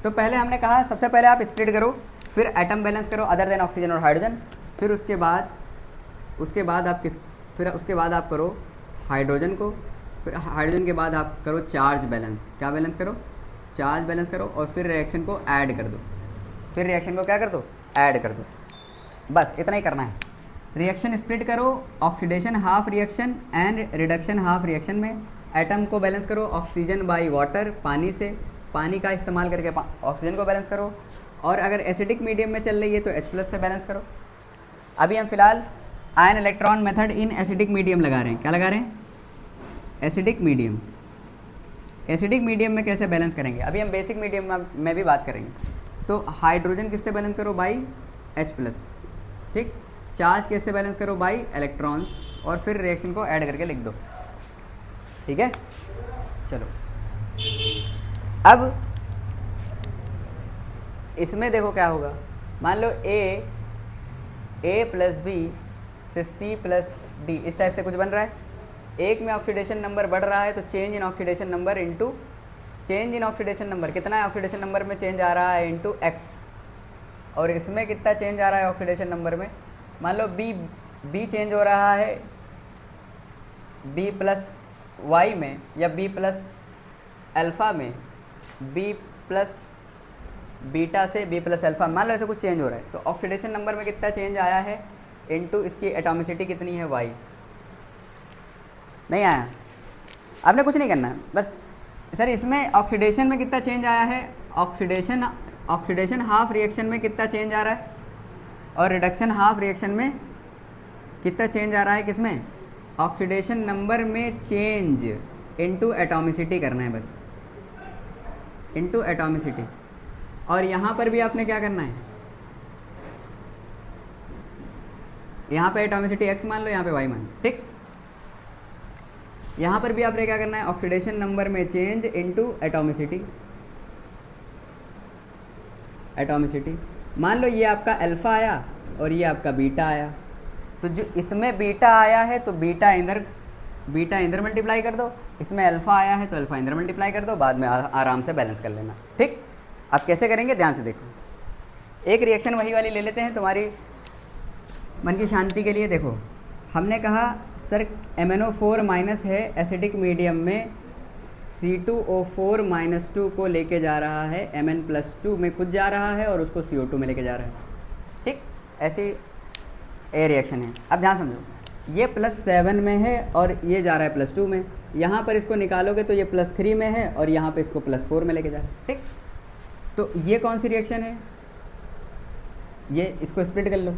तो पहले हमने कहा सबसे पहले आप स्प्लिट करो, फिर एटम बैलेंस करो अदर देन ऑक्सीजन और हाइड्रोजन, फिर उसके बाद आप करो हाइड्रोजन को, फिर हाइड्रोजन के बाद आप करो चार्ज बैलेंस। क्या बैलेंस करो, चार्ज बैलेंस करो, और फिर रिएक्शन को ऐड कर दो। फिर रिएक्शन को क्या कर दो, ऐड कर दो। बस इतना ही करना है। रिएक्शन स्प्लिट करो, oxidation half reaction and reduction half reaction में। एटम को बैलेंस करो ऑक्सीजन बाई वाटर, पानी से, पानी का इस्तेमाल करके ऑक्सीजन को बैलेंस करो। और अगर एसिडिक मीडियम में चल रही है तो H+ से बैलेंस करो। अभी हम फिलहाल ion electron method in acidic medium लगा रहे हैं। क्या लगा रहे हैं, एसिडिक मीडियम। एसिडिक मीडियम में कैसे बैलेंस करेंगे, अभी हम बेसिक मीडियम में भी बात करेंगे। तो हाइड्रोजन किससे बैलेंस करो, बाई H+। ठीक, चार्ज किससे बैलेंस करो, बाई इलेक्ट्रॉन्स, और फिर रिएक्शन को ऐड करके लिख दो। ठीक है, चलो अब इसमें देखो क्या होगा, मान लो ए प्लस बी से सी प्लस डी, इस टाइप से कुछ बन रहा है। एक में ऑक्सीडेशन नंबर बढ़ रहा है तो change in oxidation number into change in oxidation number, कितना है ऑक्सीडेशन नंबर में चेंज आ रहा है इनटू एक्स, और इसमें कितना चेंज आ रहा है ऑक्सीडेशन नंबर में, मान लो बी चेंज हो रहा है बी प्लस वाई में या बी प्लस अल्फ़ा में, बी प्लस बीटा से बी प्लस अल्फ़ा, मान लो ऐसे कुछ चेंज हो रहा है, तो ऑक्सीडेशन नंबर में कितना चेंज आया है इनटू इसकी एटॉमिसिटी कितनी है वाई। नहीं आया, आपने कुछ नहीं करना है, बस सर इसमें ऑक्सीडेशन में कितना चेंज आया है, ऑक्सीडेशन हाफ रिएक्शन में कितना चेंज आ रहा है, और रिडक्शन हाफ रिएक्शन में कितना चेंज आ रहा है, किसमें, ऑक्सीडेशन नंबर में चेंज इनटू एटॉमिसिटी करना है, बस इनटू एटॉमिसिटी। और यहाँ पर भी आपने क्या करना है, यहाँ पे एटॉमिसिटी एक्स मान लो, यहाँ पे वाई मान लो, ठीक। यहाँ पर भी आपने क्या करना है, ऑक्सीडेशन नंबर में चेंज इनटू एटॉमिसिटी, एटॉमिसिटी। मान लो ये आपका अल्फ़ा आया और ये आपका बीटा आया, तो जो इसमें बीटा आया है तो बीटा इधर मल्टीप्लाई कर दो, इसमें अल्फ़ा आया है तो अल्फ़ा इधर मल्टीप्लाई कर दो, बाद में आराम से बैलेंस कर लेना, ठीक। आप कैसे करेंगे ध्यान से देखो। एक रिएक्शन वही वाली ले लेते हैं तुम्हारी मन की शांति के लिए। देखो हमने कहा सर MnO4 माइनस है एसिडिक मीडियम में, C2O4-2 को लेके जा रहा है, Mn+2 में खुद जा रहा है और उसको CO2 में लेके जा रहा है, ठीक। ऐसी ए रिएक्शन है। अब ध्यान समझो, ये +7 में है और ये जा रहा है +2 में, यहाँ पर इसको निकालोगे तो ये +3 में है और यहाँ पे इसको +4 में लेके जा रहा है, ठीक। तो ये कौन सी रिएक्शन है, ये इसको स्प्लिट कर लो,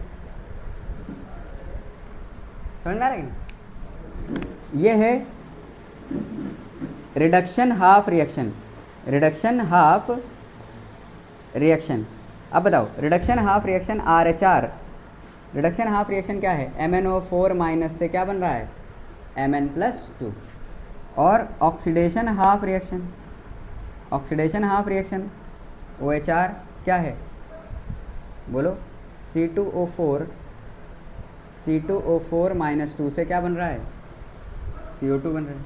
समझ में आ रहा है कि ये है reduction half reaction, reduction half reaction. अब बताओ reduction half reaction RHR, reduction half reaction क्या है, MnO4 माइनस से क्या बन रहा है, Mn+2। और oxidation half reaction, oxidation half reaction OHR क्या है, बोलो, C2O4-2 से क्या बन रहा है, CO2 बन रहा है।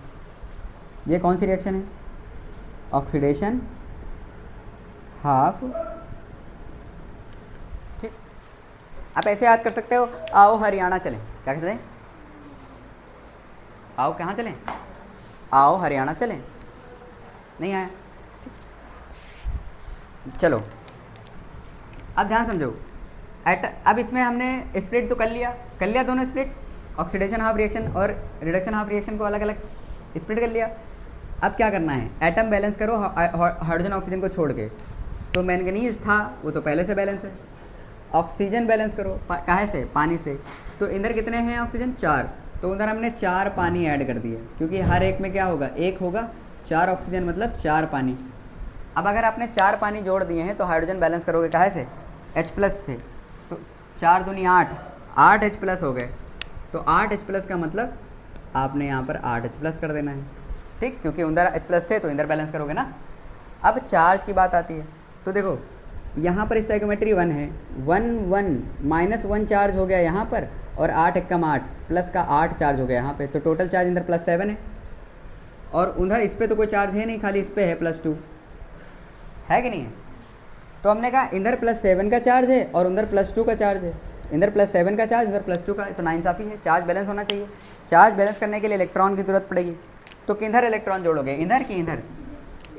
ये कौन सी रिएक्शन है, ऑक्सीडेशन हाफ, ठीक। आप ऐसे याद कर सकते हो, आओ हरियाणा चलें, क्या कहते हैं, आओ कहाँ चलें, आओ हरियाणा चलें, नहीं आया, चलो अब ध्यान समझो। अब इसमें हमने स्प्लिट तो कर लिया दोनों स्प्लिट, ऑक्सीडेशन हाफ रिएक्शन और रिडक्शन हाफ रिएक्शन को अलग अलग स्प्लिट कर लिया। अब क्या करना है, एटम बैलेंस करो हाइड्रोजन ऑक्सीजन को छोड़ के, तो मैंगनीज था वो तो पहले से बैलेंस है, ऑक्सीजन बैलेंस करो काहे से, पानी से, तो इधर कितने हैं ऑक्सीजन, 4, तो उधर हमने 4 पानी ऐड कर दिए, क्योंकि हर एक में क्या होगा, 1 होगा, 4 ऑक्सीजन मतलब 4 पानी। अब अगर आपने 4 पानी जोड़ दिए हैं तो हाइड्रोजन बैलेंस करोगे काहे से, H+ से, तो 4 दूनी 8 H+ हो गए, तो 8 H+ का मतलब आपने यहाँ पर 8 H+ कर देना है, ठीक, क्योंकि उधर H+ थे तो इधर बैलेंस करोगे ना। अब चार्ज की बात आती है, तो देखो यहाँ पर स्टोइकियोमेट्री 1 है, 1 -1 चार्ज हो गया यहाँ पर, और 8 × 8 प्लस का 8 चार्ज हो गया यहाँ पे, तो टोटल चार्ज इधर +7 है, और उधर इस पर तो कोई चार्ज है नहीं, खाली इस पर है +2, है कि नहीं है। तो हमने कहा इधर +7 का चार्ज है और उधर +2 का चार्ज है, इधर +7 का चार्ज, उधर +2 का, तो नाइंसाफ़ी है, चार्ज बैलेंस होना चाहिए। चार्ज बैलेंस करने के लिए इलेक्ट्रॉन की ज़रूरत पड़ेगी, तो किधर इलेक्ट्रॉन जोड़ोगे, इधर कि इधर,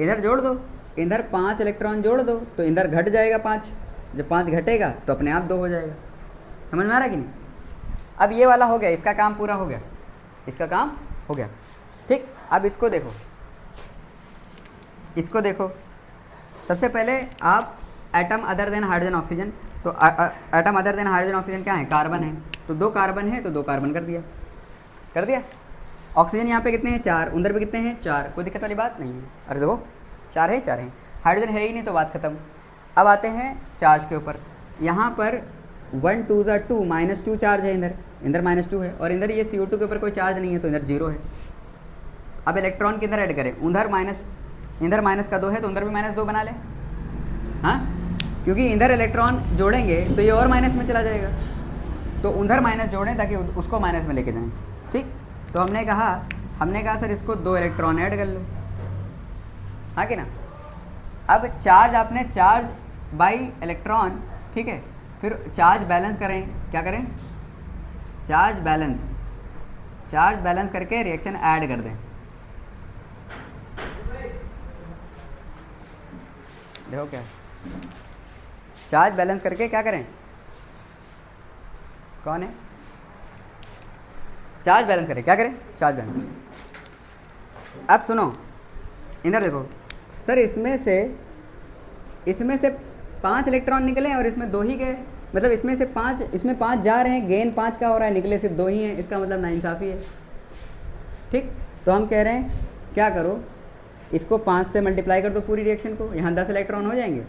इधर जोड़ दो, इधर 5 इलेक्ट्रॉन जोड़ दो, तो इधर घट जाएगा 5, जब 5 घटेगा तो अपने आप 2 हो जाएगा, समझ में आ रहा है कि नहीं। अब ये वाला हो गया, इसका काम पूरा हो गया, इसका काम हो गया, ठीक। अब इसको देखो, इसको देखो, सबसे पहले आप atom other than hydrogen oxygen, तो atom other than hydrogen oxygen क्या है, कार्बन है, तो 2 कार्बन है तो 2 कार्बन कर दिया। ऑक्सीजन यहाँ पे कितने हैं, 4, उधर पे कितने हैं, 4, कोई दिक्कत वाली बात नहीं है। अरे देखो 4 है, 4 है, हाइड्रोजन है ही नहीं तो बात खत्म। अब आते हैं चार्ज के ऊपर, यहाँ पर 1 2 2 -2 चार्ज है, इधर -2 है, और इधर ये CO2 के ऊपर कोई चार्ज नहीं है तो इधर 0 है। अब इलेक्ट्रॉन किधर ऐड करें, उधर इधर माइनस का 2 है तो उधर भी -2 बना ले। हाँ, क्योंककि इधर इलेक्ट्रॉन जोड़ेंगे तो ये और माइनस में चला जाएगा, तो उधर माइनस जोड़ें ताकि उसको माइनस में लेके जाएं। ठीक, तो हमने कहा सर इसको 2 इलेक्ट्रॉन ऐड कर लो, हाँ कि ना। अब चार्ज आपने चार्ज बाई इलेक्ट्रॉन, ठीक है, फिर चार्ज बैलेंस करें, क्या करें, चार्ज बैलेंस करके रिएक्शन ऐड कर दें। देखो क्या, चार्ज बैलेंस करके क्या करें, कौन है, चार्ज बैलेंस करें, क्या करें, चार्ज बैलेंस। अब सुनो, इधर देखो सर, इसमें से 5 इलेक्ट्रॉन निकले और इसमें 2 ही गए, मतलब इसमें 5 जा रहे हैं, गेन 5 का हो रहा है, निकले सिर्फ 2 ही हैं, इसका मतलब नाइंसाफ़ी है। ठीक, तो हम कह रहे हैं क्या करो, इसको 5 से मल्टीप्लाई कर दो पूरी रिएक्शन को, यहाँ 10 इलेक्ट्रॉन हो जाएंगे,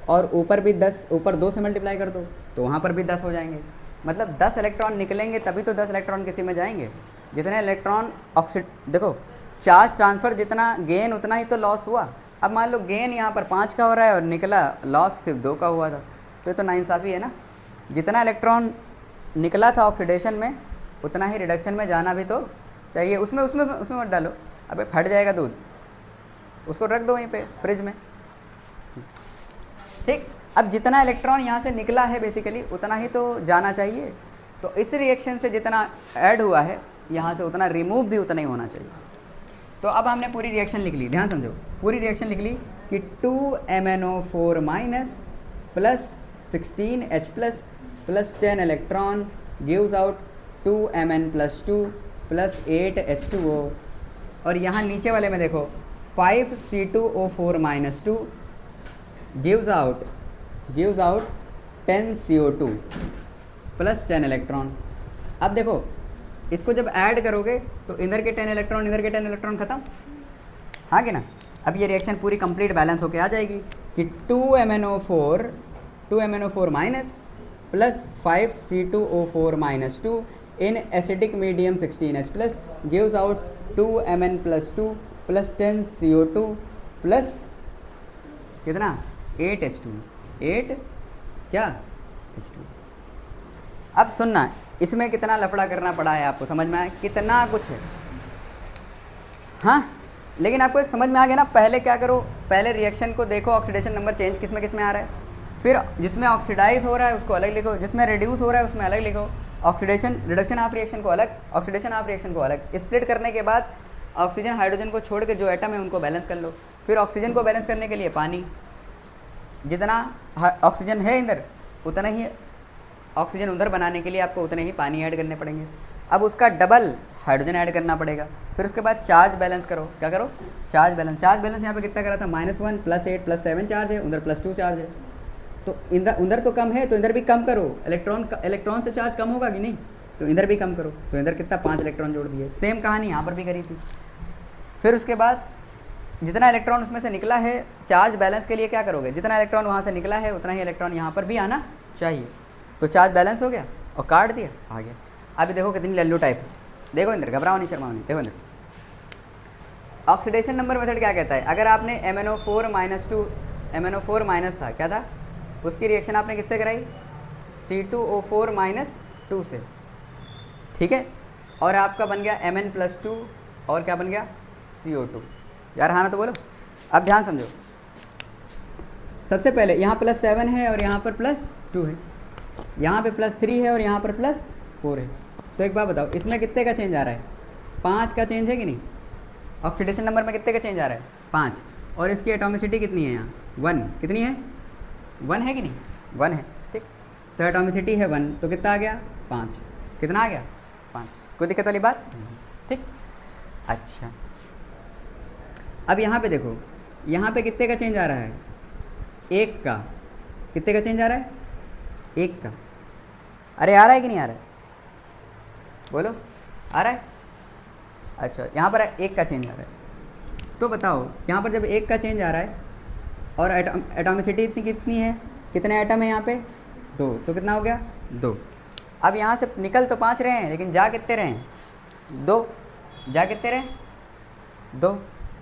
और ऊपर भी 10, ऊपर 2 से मल्टीप्लाई कर दो तो वहाँ पर भी 10 हो जाएंगे। मतलब 10 इलेक्ट्रॉन निकलेंगे तभी तो 10 इलेक्ट्रॉन किसी में जाएंगे। जितने इलेक्ट्रॉन देखो चार्ज ट्रांसफ़र जितना गेन उतना ही तो लॉस हुआ। अब मान लो गेन यहाँ पर 5 का हो रहा है और निकला लॉस सिर्फ 2 का हुआ था, तो ये तो नाइंसाफ़ी है ना। जितना इलेक्ट्रॉन निकला था ऑक्सीडेशन में उतना ही रिडक्शन में जाना भी तो चाहिए। उसमें मत डालो, अबे फट जाएगा दूध, उसको रख दो वहीं पे फ्रिज में। ठीक, अब जितना इलेक्ट्रॉन यहाँ से निकला है बेसिकली उतना ही तो जाना चाहिए, तो इस रिएक्शन से जितना ऐड हुआ है यहाँ से उतना रिमूव भी उतना ही होना चाहिए। तो अब हमने पूरी रिएक्शन लिख ली, ध्यान समझो, पूरी रिएक्शन लिख ली कि 2MnO4 minus plus 16H plus 10 electron gives out 2Mn+2 plus 8H2O, और यहाँ नीचे वाले में देखो 5C2O4 minus 2 gives out 10CO2 plus 10 electron. अब देखो इसको जब ऐड करोगे तो इधर के 10 इलेक्ट्रॉन इधर के 10 इलेक्ट्रॉन खत्म, हाँ कि ना। अब ये रिएक्शन पूरी कंप्लीट बैलेंस होके आ जाएगी कि 2MnO4 minus plus 5C2O4 minus 2 in acidic medium 16H plus gives out 2Mn+2 plus 10CO2 plus कितना 8H2, 8 क्या H2। अब सुनना, इसमें कितना लफड़ा करना पड़ा है आपको, समझ में आया कितना कुछ है, हाँ। लेकिन आपको एक समझ में आ गया ना। पहले क्या करो, पहले रिएक्शन को देखो, ऑक्सीडेशन नंबर चेंज किस में आ रहा है, फिर जिसमें ऑक्सीडाइज हो रहा है उसको अलग लिखो, जिसमें रिड्यूस हो रहा है उसमें अलग लिखो। ऑक्सीडेशन रिडक्शन हाफ रिएक्शन को अलग, ऑक्सीडेशन हाफ रिएक्शन को अलग। स्प्लिट करने के बाद ऑक्सीजन हाइड्रोजन को छोड़ के जो एटम है उनको बैलेंस कर लो। फिर ऑक्सीजन को बैलेंस करने के लिए पानी, जितना ऑक्सीजन है इधर उतना ही ऑक्सीजन उधर बनाने के लिए आपको उतने ही पानी ऐड करने पड़ेंगे। अब उसका डबल हाइड्रोजन ऐड करना पड़ेगा। फिर उसके बाद चार्ज बैलेंस करो, क्या करो, चार्ज बैलेंस यहाँ पे कितना करा था, -1 प्लस 8 प्लस 7 चार्ज है, उधर +2 चार्ज है, तो इधर तो कम है तो इधर भी कम करो। इलेक्ट्रॉन से चार्ज कम होगा कि नहीं, तो इधर भी कम करो, तो इधर कितना 5 इलेक्ट्रॉन जोड़ दिए। सेम कहानी यहाँ पर भी करी थी। फिर उसके बाद जितना इलेक्ट्रॉन उसमें से निकला है, चार्ज बैलेंस के लिए क्या करोगे, जितना इलेक्ट्रॉन वहाँ से निकला है उतना ही इलेक्ट्रॉन यहाँ पर भी आना चाहिए। तो चार्ज बैलेंस हो गया और काट दिया, आ गया। अभी देखो कितनी लल्लू टाइप, देखो इंदर, घबराओ नहीं, शर्माओ नहीं, देखो इंदर। ऑक्सीडेशन नंबर मेथड क्या कहता है, अगर आपने MnO4 माइनस 2, MnO4 माइनस था, क्या था, उसकी रिएक्शन आपने किससे कराई, C2O4 माइनस 2 से, ठीक है, और आपका बन गया Mn+2 और क्या बन गया CO2। यार हाँ ना तो बोलो। अब ध्यान समझो, सबसे पहले यहाँ +7 है और यहाँ पर +2 है, यहाँ पे +3 है और यहाँ पर +4 है। तो एक बात बताओ, इसमें कितने का चेंज आ रहा है, 5 का चेंज है कि नहीं। ऑक्सीडेशन नंबर में कितने का चेंज आ रहा है, 5, और इसकी एटॉमिसिटी कितनी है यहाँ, 1, कितनी है, 1 है कि नहीं, 1 है, ठीक। तो एटॉमिसिटी है 1, तो कितना आ गया, 5, कितना आ गया, 5, कोई दिक्कत वाली बात, ठीक। अच्छा, अब यहाँ पे देखो, यहाँ पे कितने का चेंज आ रहा है, 1 का, कितने का चेंज आ रहा है, 1 का। अरे आ रहा है कि नहीं आ रहा है, बोलो, आ रहा है। अच्छा, यहाँ पर 1 का चेंज आ रहा है, तो बताओ यहाँ पर जब 1 का चेंज आ रहा है और एटॉमिसिटी इतनी कितनी है, कितने एटम है यहाँ पे, 2, तो कितना हो गया, 2। अब यहाँ से निकल तो 5 रहे हैं, लेकिन जा कितने रहे हैं, 2, जा कितने रहे, 2,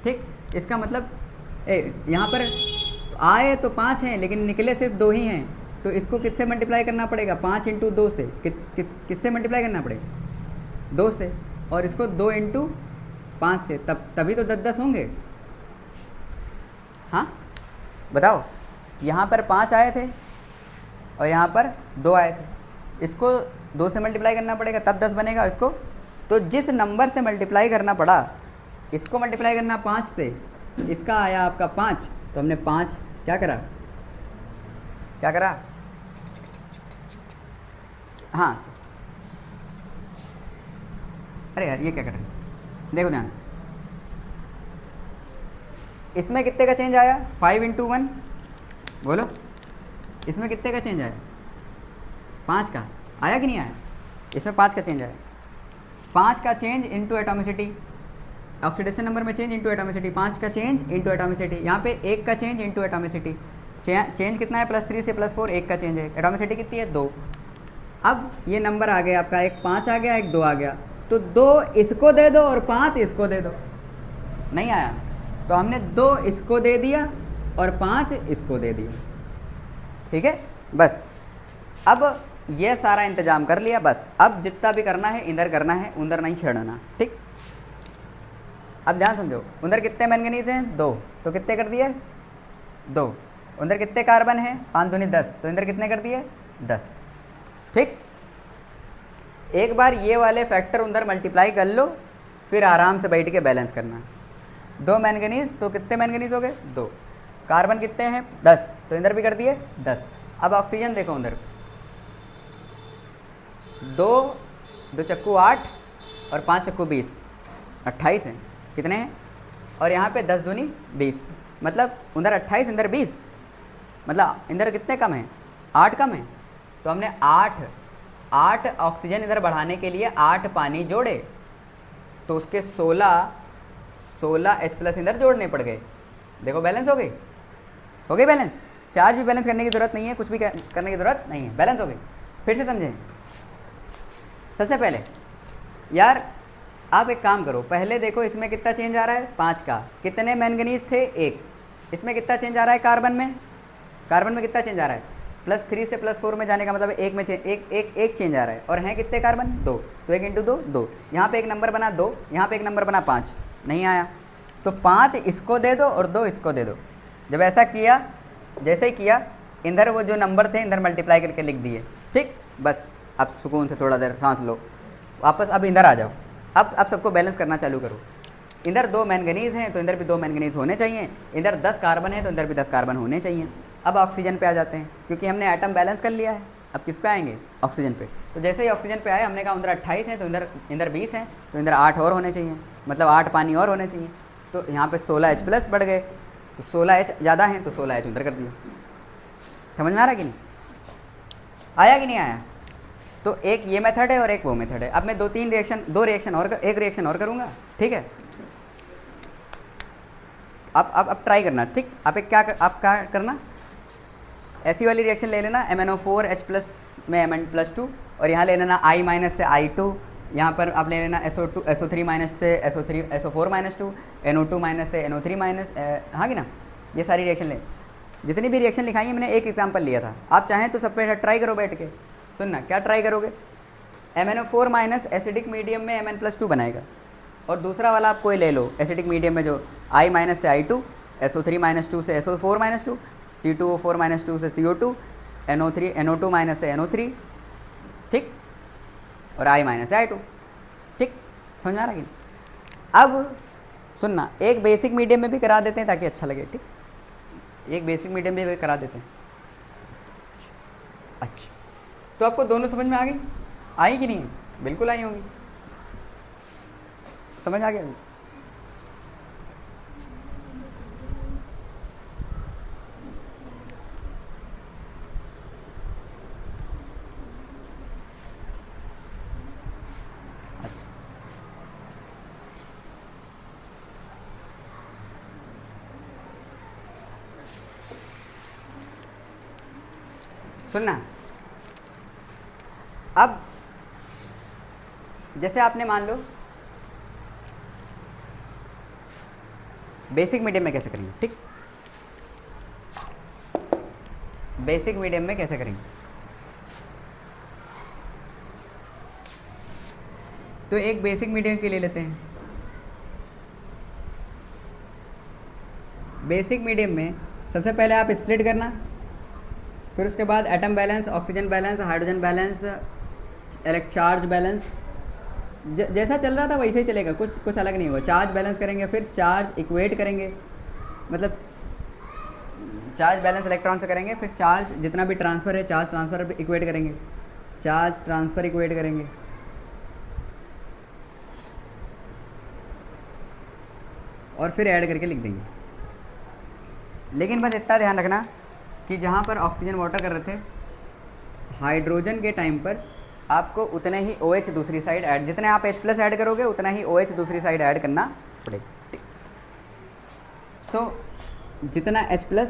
ठीक। इसका मतलब यहाँ पर आए तो 5 हैं लेकिन निकले सिर्फ 2 ही हैं, तो इसको किससे मल्टीप्लाई करना पड़ेगा? 5 इंटू 2 से। किससे मल्टीप्लाई करना पड़ेगा? 2 से। और इसको 2 इंटू 5 से, तभी तो 10 होंगे। हाँ बताओ, यहाँ पर 5 आए थे और यहाँ पर 2 आए थे, इसको 2 से मल्टीप्लाई करना पड़ेगा तब 10 बनेगा इसको। तो जिस नंबर से मल्टीप्लाई करना पड़ा, इसको मल्टीप्लाई करना 5 से, इसका आया आपका 5, तो हमने 5 क्या करा? हाँ, अरे यार ये क्या कर रहे हैं, देखो ध्यान से, इसमें कितने का चेंज आया? 5 इंटू 1, बोलो इसमें कितने का चेंज आया? 5 का आया कि नहीं आया? इसमें 5 का चेंज आया। 5 का change into atomicity, oxidation number में चेंज इंटू एटॉमिसिटी, 5 का चेंज इंटू एटॉमिसिटी। यहाँ पे 1 का चेंज इंटू एटॉमिसिटी, चेंज कितना है? +3 से +4, 1 का चेंज है। एटॉमिसिटी कितनी है? 2। अब ये नंबर आ गया आपका, एक 5 आ गया, एक 2 आ गया, तो 2 इसको दे दो और 5 इसको दे दो। नहीं आया, तो हमने 2 इसको दे दिया और 5 इसको दे दिया। ठीक है, बस अब ये सारा इंतजाम कर लिया। बस अब जितना भी करना है इधर करना है, उधर नहीं छेड़ना। ठीक, अब ध्यान समझो, उधर कितने मैंगनीज हैं? 2, तो कितने कर दिए? 2। उधर कितने कार्बन है? 5 दूनी 10, तो इधर कितने कर दिए? 10। ठीक, एक बार ये वाले फैक्टर उधर मल्टीप्लाई कर लो, फिर आराम से बैठ के बैलेंस करना। 2 मैंगनीज, तो कितने मैंगनीज हो गए? 2। कार्बन कितने हैं? 10, तो इधर भी कर दिए 10। अब ऑक्सीजन देखो, उधर 2 चक्कू 8 और 5 चक्कू 20, 28 हैं। कितने हैं? और यहाँ पे 10 दूनी 20, मतलब उधर 28 इधर 20, मतलब इधर कितने कम हैं? 8 कम हैं। तो हमने 8 ऑक्सीजन इधर बढ़ाने के लिए 8 पानी जोड़े, तो उसके 16 H+ इधर जोड़ने पड़ गए। देखो बैलेंस हो गई बैलेंस। चार्ज भी बैलेंस करने की ज़रूरत नहीं है, कुछ भी करने की ज़रूरत नहीं है, बैलेंस हो गई। फिर से समझें, सबसे पहले यार आप एक काम करो, पहले देखो इसमें कितना चेंज आ रहा है? 5 का। कितने मैंगनीज थे? 1। इसमें कितना चेंज आ रहा है? कार्बन में कितना चेंज आ रहा है? +3 से +4 में जाने का मतलब एक में एक चेंज आ रहा है, और हैं कितने कार्बन? 2, तो 1 इंटू 2, 2। यहाँ पे एक नंबर बना 2, यहाँ पे एक नंबर बना 5, नहीं आया, तो 5 इसको दे दो और 2 इसको दे दो। जब ऐसा किया, जैसे ही किया, इधर वो जो नंबर थे इधर मल्टीप्लाई करके लिख दिए। ठीक, बस अब सुकून से थोड़ा देर सांस लो, वापस अब इधर आ जाओ। अब सबको बैलेंस करना चालू करो। इधर 2 मैंगनीज हैं तो इधर भी 2 मैंगनीज होने चाहिए, इधर 10 कार्बन है तो इधर भी 10 कार्बन होने चाहिए। अब ऑक्सीजन पे आ जाते हैं, क्योंकि हमने एटम बैलेंस कर लिया है। अब किस पे आएंगे? ऑक्सीजन पे। तो जैसे ही ऑक्सीजन पे आए, हमने कहा उधर 28 हैं तो इधर 20 हैं, तो इधर 8 और होने चाहिए, मतलब 8 पानी और होने चाहिए। तो यहाँ पे 16 H+ बढ़ गए, तो 16 H ज़्यादा हैं तो 16 H उधर कर दिया। समझ में आ रहा कि नहीं? आया कि नहीं आया? तो एक ये मेथड है और एक वो मेथड है। अब मैं एक रिएक्शन और करूँगा। ठीक है, अब ट्राई करना। ठीक, आप क्या करना, ऐसी वाली रिएक्शन ले लेना, MnO4H+ में Mn+2, और यहाँ ले लेना I- से I2, यहाँ पर आप ले लेना SO3- से SO4-2, NO2- से NO3-, हाँ कि ना, ये सारी रिएक्शन ले। जितनी भी रिएक्शन लिखाई है मैंने एक एग्जांपल लिया था, आप चाहें तो सब पे ट्राई करो बैठ के। सुनना, क्या ट्राई करोगे? MnO4- एसिडिक मीडियम में Mn+2 बनाएगा, और दूसरा वाला आप कोई ले लो एसिडिक मीडियम में, जो I- से I2, SO3- से SO4-2, C2O4- से CO2, NO2- से NO3, ठीक, और I- से I2। ठीक, समझ आ रहा कि? अब सुनना, एक बेसिक मीडियम में भी करा देते हैं ताकि अच्छा लगे। ठीक, एक बेसिक मीडियम में भी करा देते हैं। अच्छा, तो आपको दोनों समझ में आ गई? आई कि नहीं? बिल्कुल आई होंगी, समझ आ गया? अच्छा, सुनना, अब जैसे आपने मान लो बेसिक मीडियम में कैसे करेंगे, ठीक, बेसिक मीडियम में कैसे करेंगे। तो एक बेसिक मीडियम के ले लेते हैं। बेसिक मीडियम में सबसे पहले आप स्प्लिट करना, फिर उसके बाद atom balance, oxygen balance, hydrogen balance, charge balance, जैसा चल रहा था वैसे ही चलेगा, कुछ अलग नहीं हुआ। चार्ज बैलेंस करेंगे, फिर चार्ज इक्वेट करेंगे, मतलब चार्ज बैलेंस इलेक्ट्रॉन से करेंगे, फिर चार्ज जितना भी ट्रांसफ़र है चार्ज ट्रांसफ़र इक्वेट करेंगे, चार्ज ट्रांसफ़र इक्वेट करेंगे, और फिर ऐड करके लिख देंगे। लेकिन बस इतना ध्यान रखना कि जहाँ पर ऑक्सीजन वाटर कर रहे थे, हाइड्रोजन के टाइम पर आपको उतने ही OH दूसरी साइड ऐड, जितने आप H+ ऐड करोगे उतना ही OH दूसरी साइड ऐड करना पड़ेगा। तो जितना H+,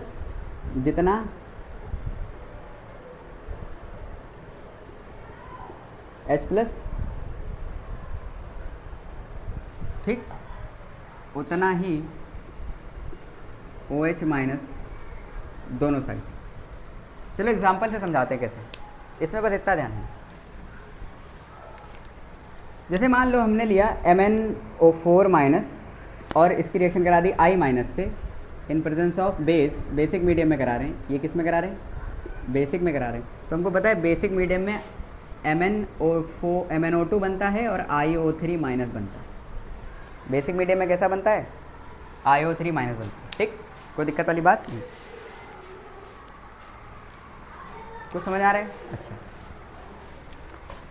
जितना H+, ठीक, उतना ही OH- दोनों साइड। चलो एग्जांपल से समझाते हैं कैसे, इसमें बस इतना ध्यान है। जैसे मान लो हमने लिया MnO4- और इसकी रिएक्शन करा दी I- से in presence of basic medium में करा रहे हैं। ये किस में करा रहे हैं, बेसिक में करा रहे हैं। तो हमको पता है बेसिक मीडियम में MnO2 बनता है और IO3- बनता है। बेसिक मीडियम में कैसा बनता है, IO3- बनता है, ठीक, कोई दिक्कत वाली बात नहीं। कुछ समझ आ रहा है, अच्छा।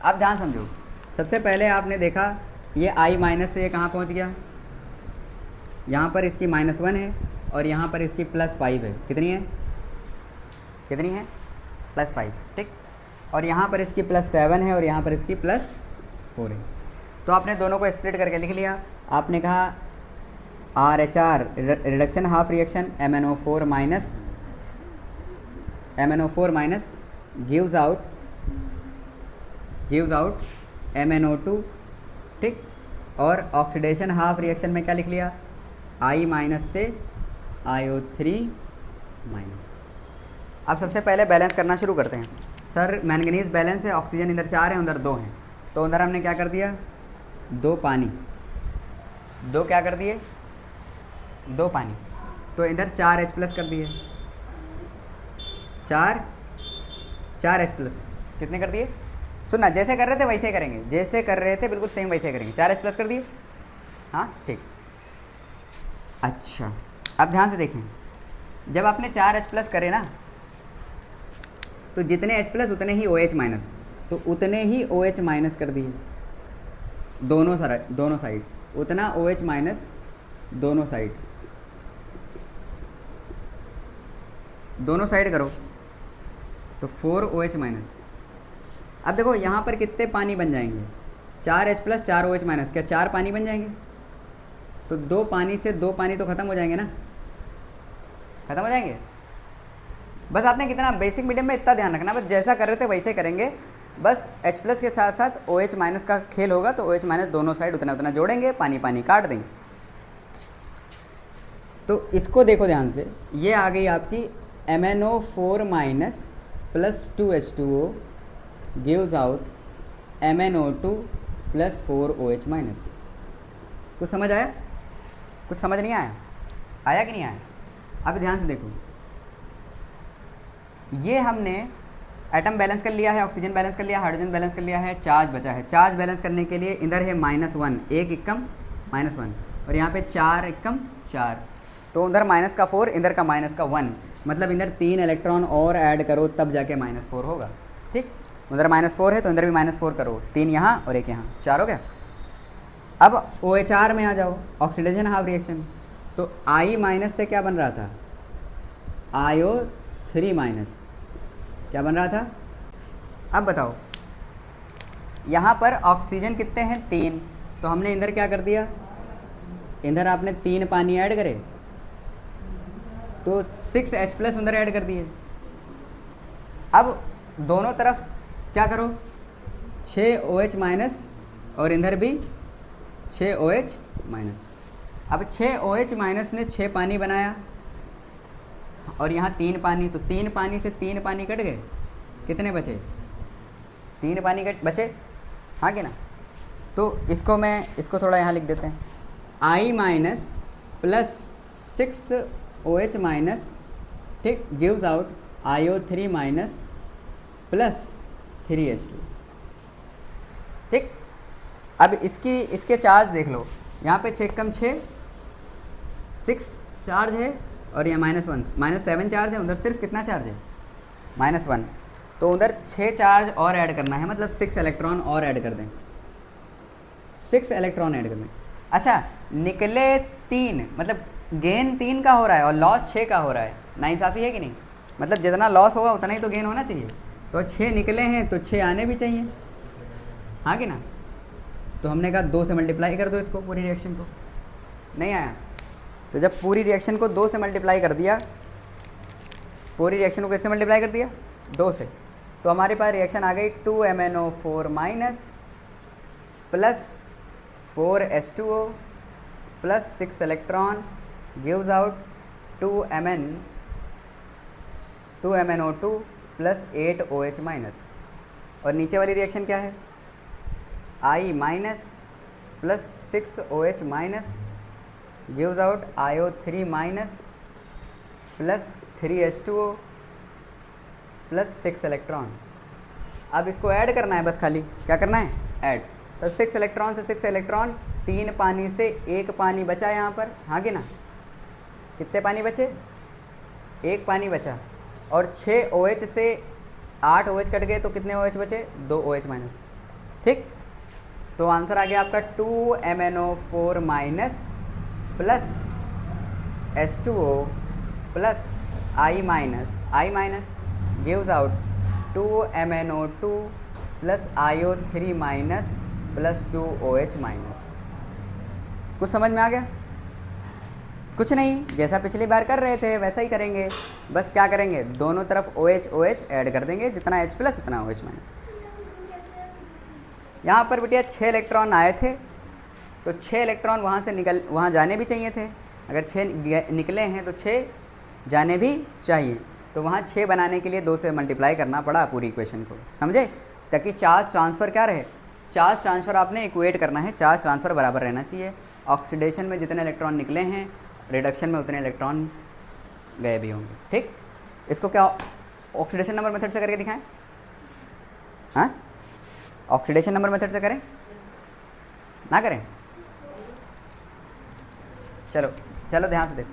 आप ध्यान समझो, सबसे पहले आपने देखा ये I- से ये कहाँ पहुँच गया, यहाँ पर इसकी -1 है और यहाँ पर इसकी +5 है। कितनी है, कितनी है, +5, ठीक। और यहाँ पर इसकी +7 है और यहाँ पर इसकी +4 है। तो आपने दोनों को स्प्लिट करके लिख लिया। आपने कहा RHR reduction half reaction MnO4- gives out MnO2, ठीक। और ऑक्सीडेशन हाफ रिएक्शन में क्या लिख लिया, I- से IO3-। अब सबसे पहले बैलेंस करना शुरू करते हैं। सर मैंगनीज बैलेंस है, ऑक्सीजन इधर 4 है उधर 2 हैं, तो उधर हमने क्या कर दिया, 2 पानी, 2 क्या कर दिए, 2 पानी, तो इधर 4 H+ कर दिए, 4 H+, कितने कर दिए, सुनना, जैसे कर रहे थे वैसे ही करेंगे, जैसे कर रहे थे बिल्कुल सेम वैसे ही करेंगे। 4 H+ कर दिए, हाँ ठीक। अच्छा, अब ध्यान से देखें, जब आपने 4 H+ करे ना, तो जितने H+ उतने ही OH-, तो उतने ही OH- कर दिए दोनों साइड, उतना OH- दोनों साइड करो, तो 4 OH-। अब देखो यहाँ पर कितने पानी बन जाएंगे, 4 H+ 4 OH-, क्या 4 पानी बन जाएंगे, तो 2 पानी से 2 पानी तो ख़त्म हो जाएंगे ना, ख़त्म हो जाएंगे। बस आपने कितना बेसिक मीडियम में इतना ध्यान रखना, बस जैसा कर रहे थे वैसे करेंगे, बस H+ के साथ साथ OH- का खेल होगा, तो OH- दोनों साइड उतना उतना जोड़ेंगे, पानी पानी काट देंगे। तो इसको देखो ध्यान से, ये आ गई आपकी MnO4- + 2H2O gives out MnO2 + 4 OH-। कुछ समझ आया, कुछ समझ नहीं आया, आया कि नहीं आया। अब ध्यान से देखो, ये हमने एटम बैलेंस कर लिया है, ऑक्सीजन बैलेंस कर लिया, हाइड्रोजन बैलेंस कर लिया है, चार्ज बचा है। चार्ज बैलेंस करने के लिए इधर है -1, 1 एकम -1, और यहाँ पे 4 एकम 4, तो उधर -4, इधर का -1, मतलब इधर 3 इलेक्ट्रॉन और ऐड करो तब जाके -4 होगा, ठीक। उधर -4 है तो इधर भी -4 करो, 3 यहाँ और 1 यहाँ, 4 हो गया। अब OHR में आ जाओ, ऑक्सीडेशन हाफ रिएक्शन, तो I- से क्या बन रहा था, IO3-, क्या बन रहा था। अब बताओ, यहाँ पर ऑक्सीजन कितने हैं, 3, तो हमने इधर क्या कर दिया, इधर आपने 3 पानी ऐड करे, तो 6 H+ अंदर ऐड कर दिए। अब दोनों तरफ क्या करो, 6 OH- और इधर भी 6 OH-। अब 6 OH माइनस ने 6 पानी बनाया और यहाँ 3 पानी, तो 3 पानी से 3 पानी कट गए, कितने बचे? 3 पानी कट बचे, हाँ कि ना। तो इसको थोड़ा यहाँ लिख देते हैं, I minus plus 6 OH minus, ठीक, gives out IO3 minus plus 3H2, ठीक। अब इसके चार्ज देख लो, यहाँ पे 6 कम 6 चार्ज है और यहाँ -7 चार्ज है, उधर सिर्फ कितना चार्ज है? -1, तो उधर 6 चार्ज और ऐड करना है, मतलब 6 इलेक्ट्रॉन और ऐड कर दें, 6 इलेक्ट्रॉन ऐड कर दें। अच्छा, निकले 3, मतलब गेन 3 का हो रहा है और लॉस 6 का हो रहा है, नाइंसाफ़ी है कि नहीं? मतलब जितना लॉस होगा उतना ही तो गेन होना चाहिए, तो 6 निकले हैं तो 6 आने भी चाहिए, हाँ कि ना। तो हमने कहा 2 से मल्टीप्लाई कर दो इसको, पूरी रिएक्शन को, नहीं आया। तो जब पूरी रिएक्शन को 2 से मल्टीप्लाई कर दिया, पूरी रिएक्शन को किससे मल्टीप्लाई कर दिया? 2 से, तो हमारे पास रिएक्शन आ गई 2MnO4 minus plus 4H2O plus 6 electron gives out 2MnO2 plus 8 OH minus. और नीचे वाली रिएक्शन क्या है? I minus plus 6 OH minus gives out IO3 minus plus 3H2O plus 6 electron. अब इसको ऐड करना है, बस खाली क्या करना है? ऐड। तो 6 इलेक्ट्रॉन से 6 इलेक्ट्रॉन, 3 पानी से 1 पानी बचा यहाँ पर, हाँ कि ना। कितने पानी बचे? 1 पानी बचा, और 6 OH से 8 OH कट गए, तो कितने OH बचे? 2 OH माइनस, ठीक। तो आंसर आ गया आपका 2MnO4 minus plus H2O plus I minus gives out 2MnO2 plus IO3 minus plus 2 OH minus. कुछ समझ में आ गया? कुछ नहीं, जैसा पिछली बार कर रहे थे वैसा ही करेंगे, बस क्या करेंगे? दोनों तरफ OH ऐड कर देंगे, जितना H प्लस उतना OH माइनस। यहाँ पर बेटिया 6 इलेक्ट्रॉन आए थे, तो 6 इलेक्ट्रॉन वहाँ जाने भी चाहिए थे। अगर 6 निकले हैं तो 6 जाने भी चाहिए, तो वहाँ 6 बनाने के लिए 2 से मल्टीप्लाई करना पड़ा पूरी इक्वेशन को, समझे? ताकि चार्ज ट्रांसफ़र क्या रहे? चार्ज ट्रांसफ़र आपने इक्वेट करना है, चार्ज ट्रांसफ़र बराबर रहना चाहिए। ऑक्सीडेशन में जितने इलेक्ट्रॉन निकले हैं, रिडक्शन में उतने इलेक्ट्रॉन गए भी होंगे, ठीक। इसको क्या ऑक्सीडेशन नंबर मेथड से करके दिखाएं? हाँ, ऑक्सीडेशन नंबर मेथड से करें ना करें? चलो चलो ध्यान से देखो,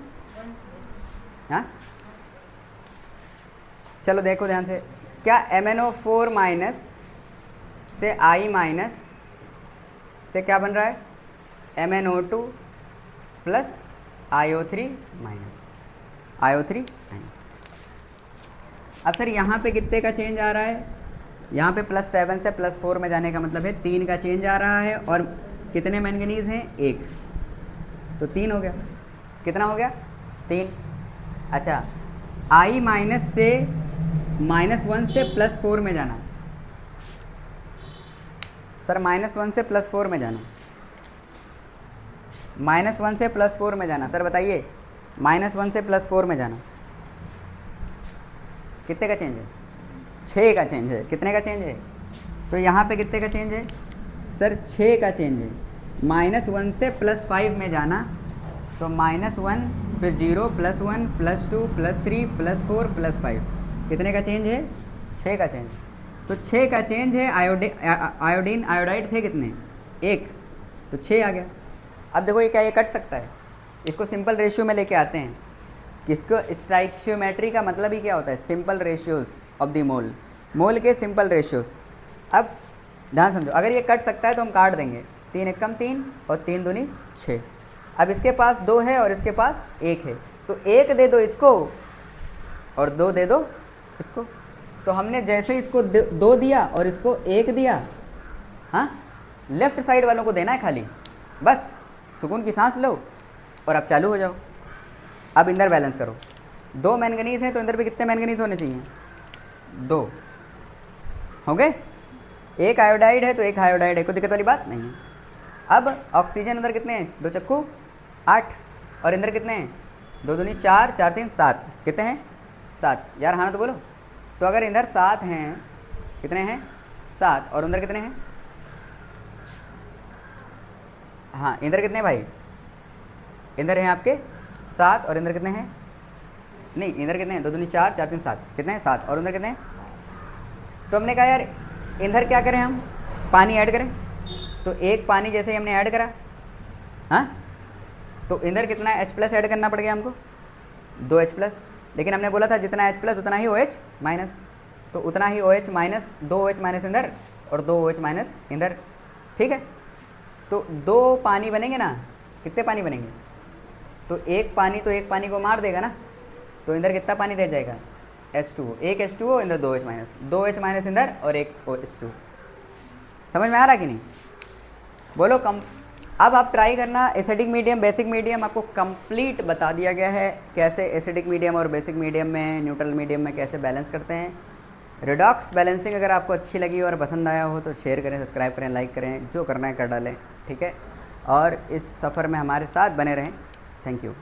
हाँ चलो देखो ध्यान से, क्या MnO4 माइनस से I माइनस से क्या बन रहा है? MnO2 plus IO3 minus, IO3 minus. अब सर यहाँ पे कितने का चेंज आ रहा है? यहाँ पे +7 से +4 में जाने का मतलब है 3 का चेंज आ रहा है, और कितने मैंगनीज़ हैं? 1, तो 3 हो गया। कितना हो गया? 3। अच्छा, I माइनस से -1 से +4 में जाना, सर -1 से +4 में जाना, -1 से +4 में जाना, सर बताइए, -1 से +4 में जाना कितने का चेंज है? 6 का चेंज है। कितने का चेंज है? तो यहाँ पे कितने का चेंज है? सर 6 का चेंज है। -1 से +5 में जाना, तो -1 फिर 0 +1 +2 +3 +4 +5, कितने का चेंज है? 6 का चेंज। तो 6 का चेंज है। आयोडीन आयोडाइड थे कितने? 1, तो 6 आ गया। अब देखो ये क्या, ये कट सकता है, इसको सिंपल रेशियो में लेके आते हैं। किसको? स्टाइकियोमेट्री का मतलब ही क्या होता है? Simple ratios of the mole, mole के सिंपल रेशियोज़। अब ध्यान समझो, अगर ये कट सकता है तो हम काट देंगे, 3 एकम 3 और 3 दूनी 6। अब इसके पास 2 है और इसके पास 1 है, तो 1 दे दो इसको और 2 दे दो इसको। तो हमने जैसे इसको 2 दिया और इसको 1 दिया, हाँ, लेफ्ट साइड वालों को देना है खाली, बस सुकून की सांस लो और अब चालू हो जाओ। अब इंदर बैलेंस करो, 2 मैंगनीज़ हैं तो इंदर पे कितने मैंगनीज़ होने चाहिए? 2 हो गए। 1 आयोडाइड है तो 1 आयोडाइड है, कोई दिक्कत वाली बात नहीं है। अब ऑक्सीजन अंदर कितने हैं? 2 चक्कू 8 और इंदर कितने हैं? 2 दूनी 4, 4 3 7, कितने हैं? 7। यार हाँ ना तो बोलो। तो अगर इंदर 7 हैं, कितने हैं? 7, और इंदर कितने हैं? हाँ इंदर कितने हैं भाई? इंदर हैं आपके 7 और इंदर कितने हैं? नहीं इंदर कितने हैं? 2 दूनी 4, 4 3 7, कितने हैं? 7, और इंदर कितने हैं? तो हमने कहा यार इंदर क्या करें हम? पानी ऐड करें। तो एक पानी जैसे ही हमने ऐड करा, हाँ, तो इंदर कितना H प्लस ऐड करना पड़ गया हमको? 2H plus. लेकिन हमने बोला था जितना H प्लस उतना ही OH माइनस, तो उतना ही OH minus, 2OH minus Inder और 2OH माइनस इंदर, ठीक है। तो 2 पानी बनेंगे ना, कितने पानी बनेंगे? तो एक पानी तो एक पानी को मार देगा ना, तो इंदर कितना पानी रह जाएगा? H2O, एक H2O Inder 2H minus, 2H minus Inder और एक OH2। समझ में आ रहा कि नहीं? बोलो कम। अब आप ट्राई करना, एसिडिक मीडियम बेसिक मीडियम आपको कंप्लीट बता दिया गया है, कैसे एसिडिक मीडियम और बेसिक मीडियम में, न्यूट्रल मीडियम में कैसे बैलेंस करते हैं। रिडॉक्स बैलेंसिंग अगर आपको अच्छी लगी और पसंद आया हो तो शेयर करें, सब्सक्राइब करें, लाइक करें, जो करना है कर डालें, ठीक है। और इस सफ़र में हमारे साथ बने रहें। Thank you.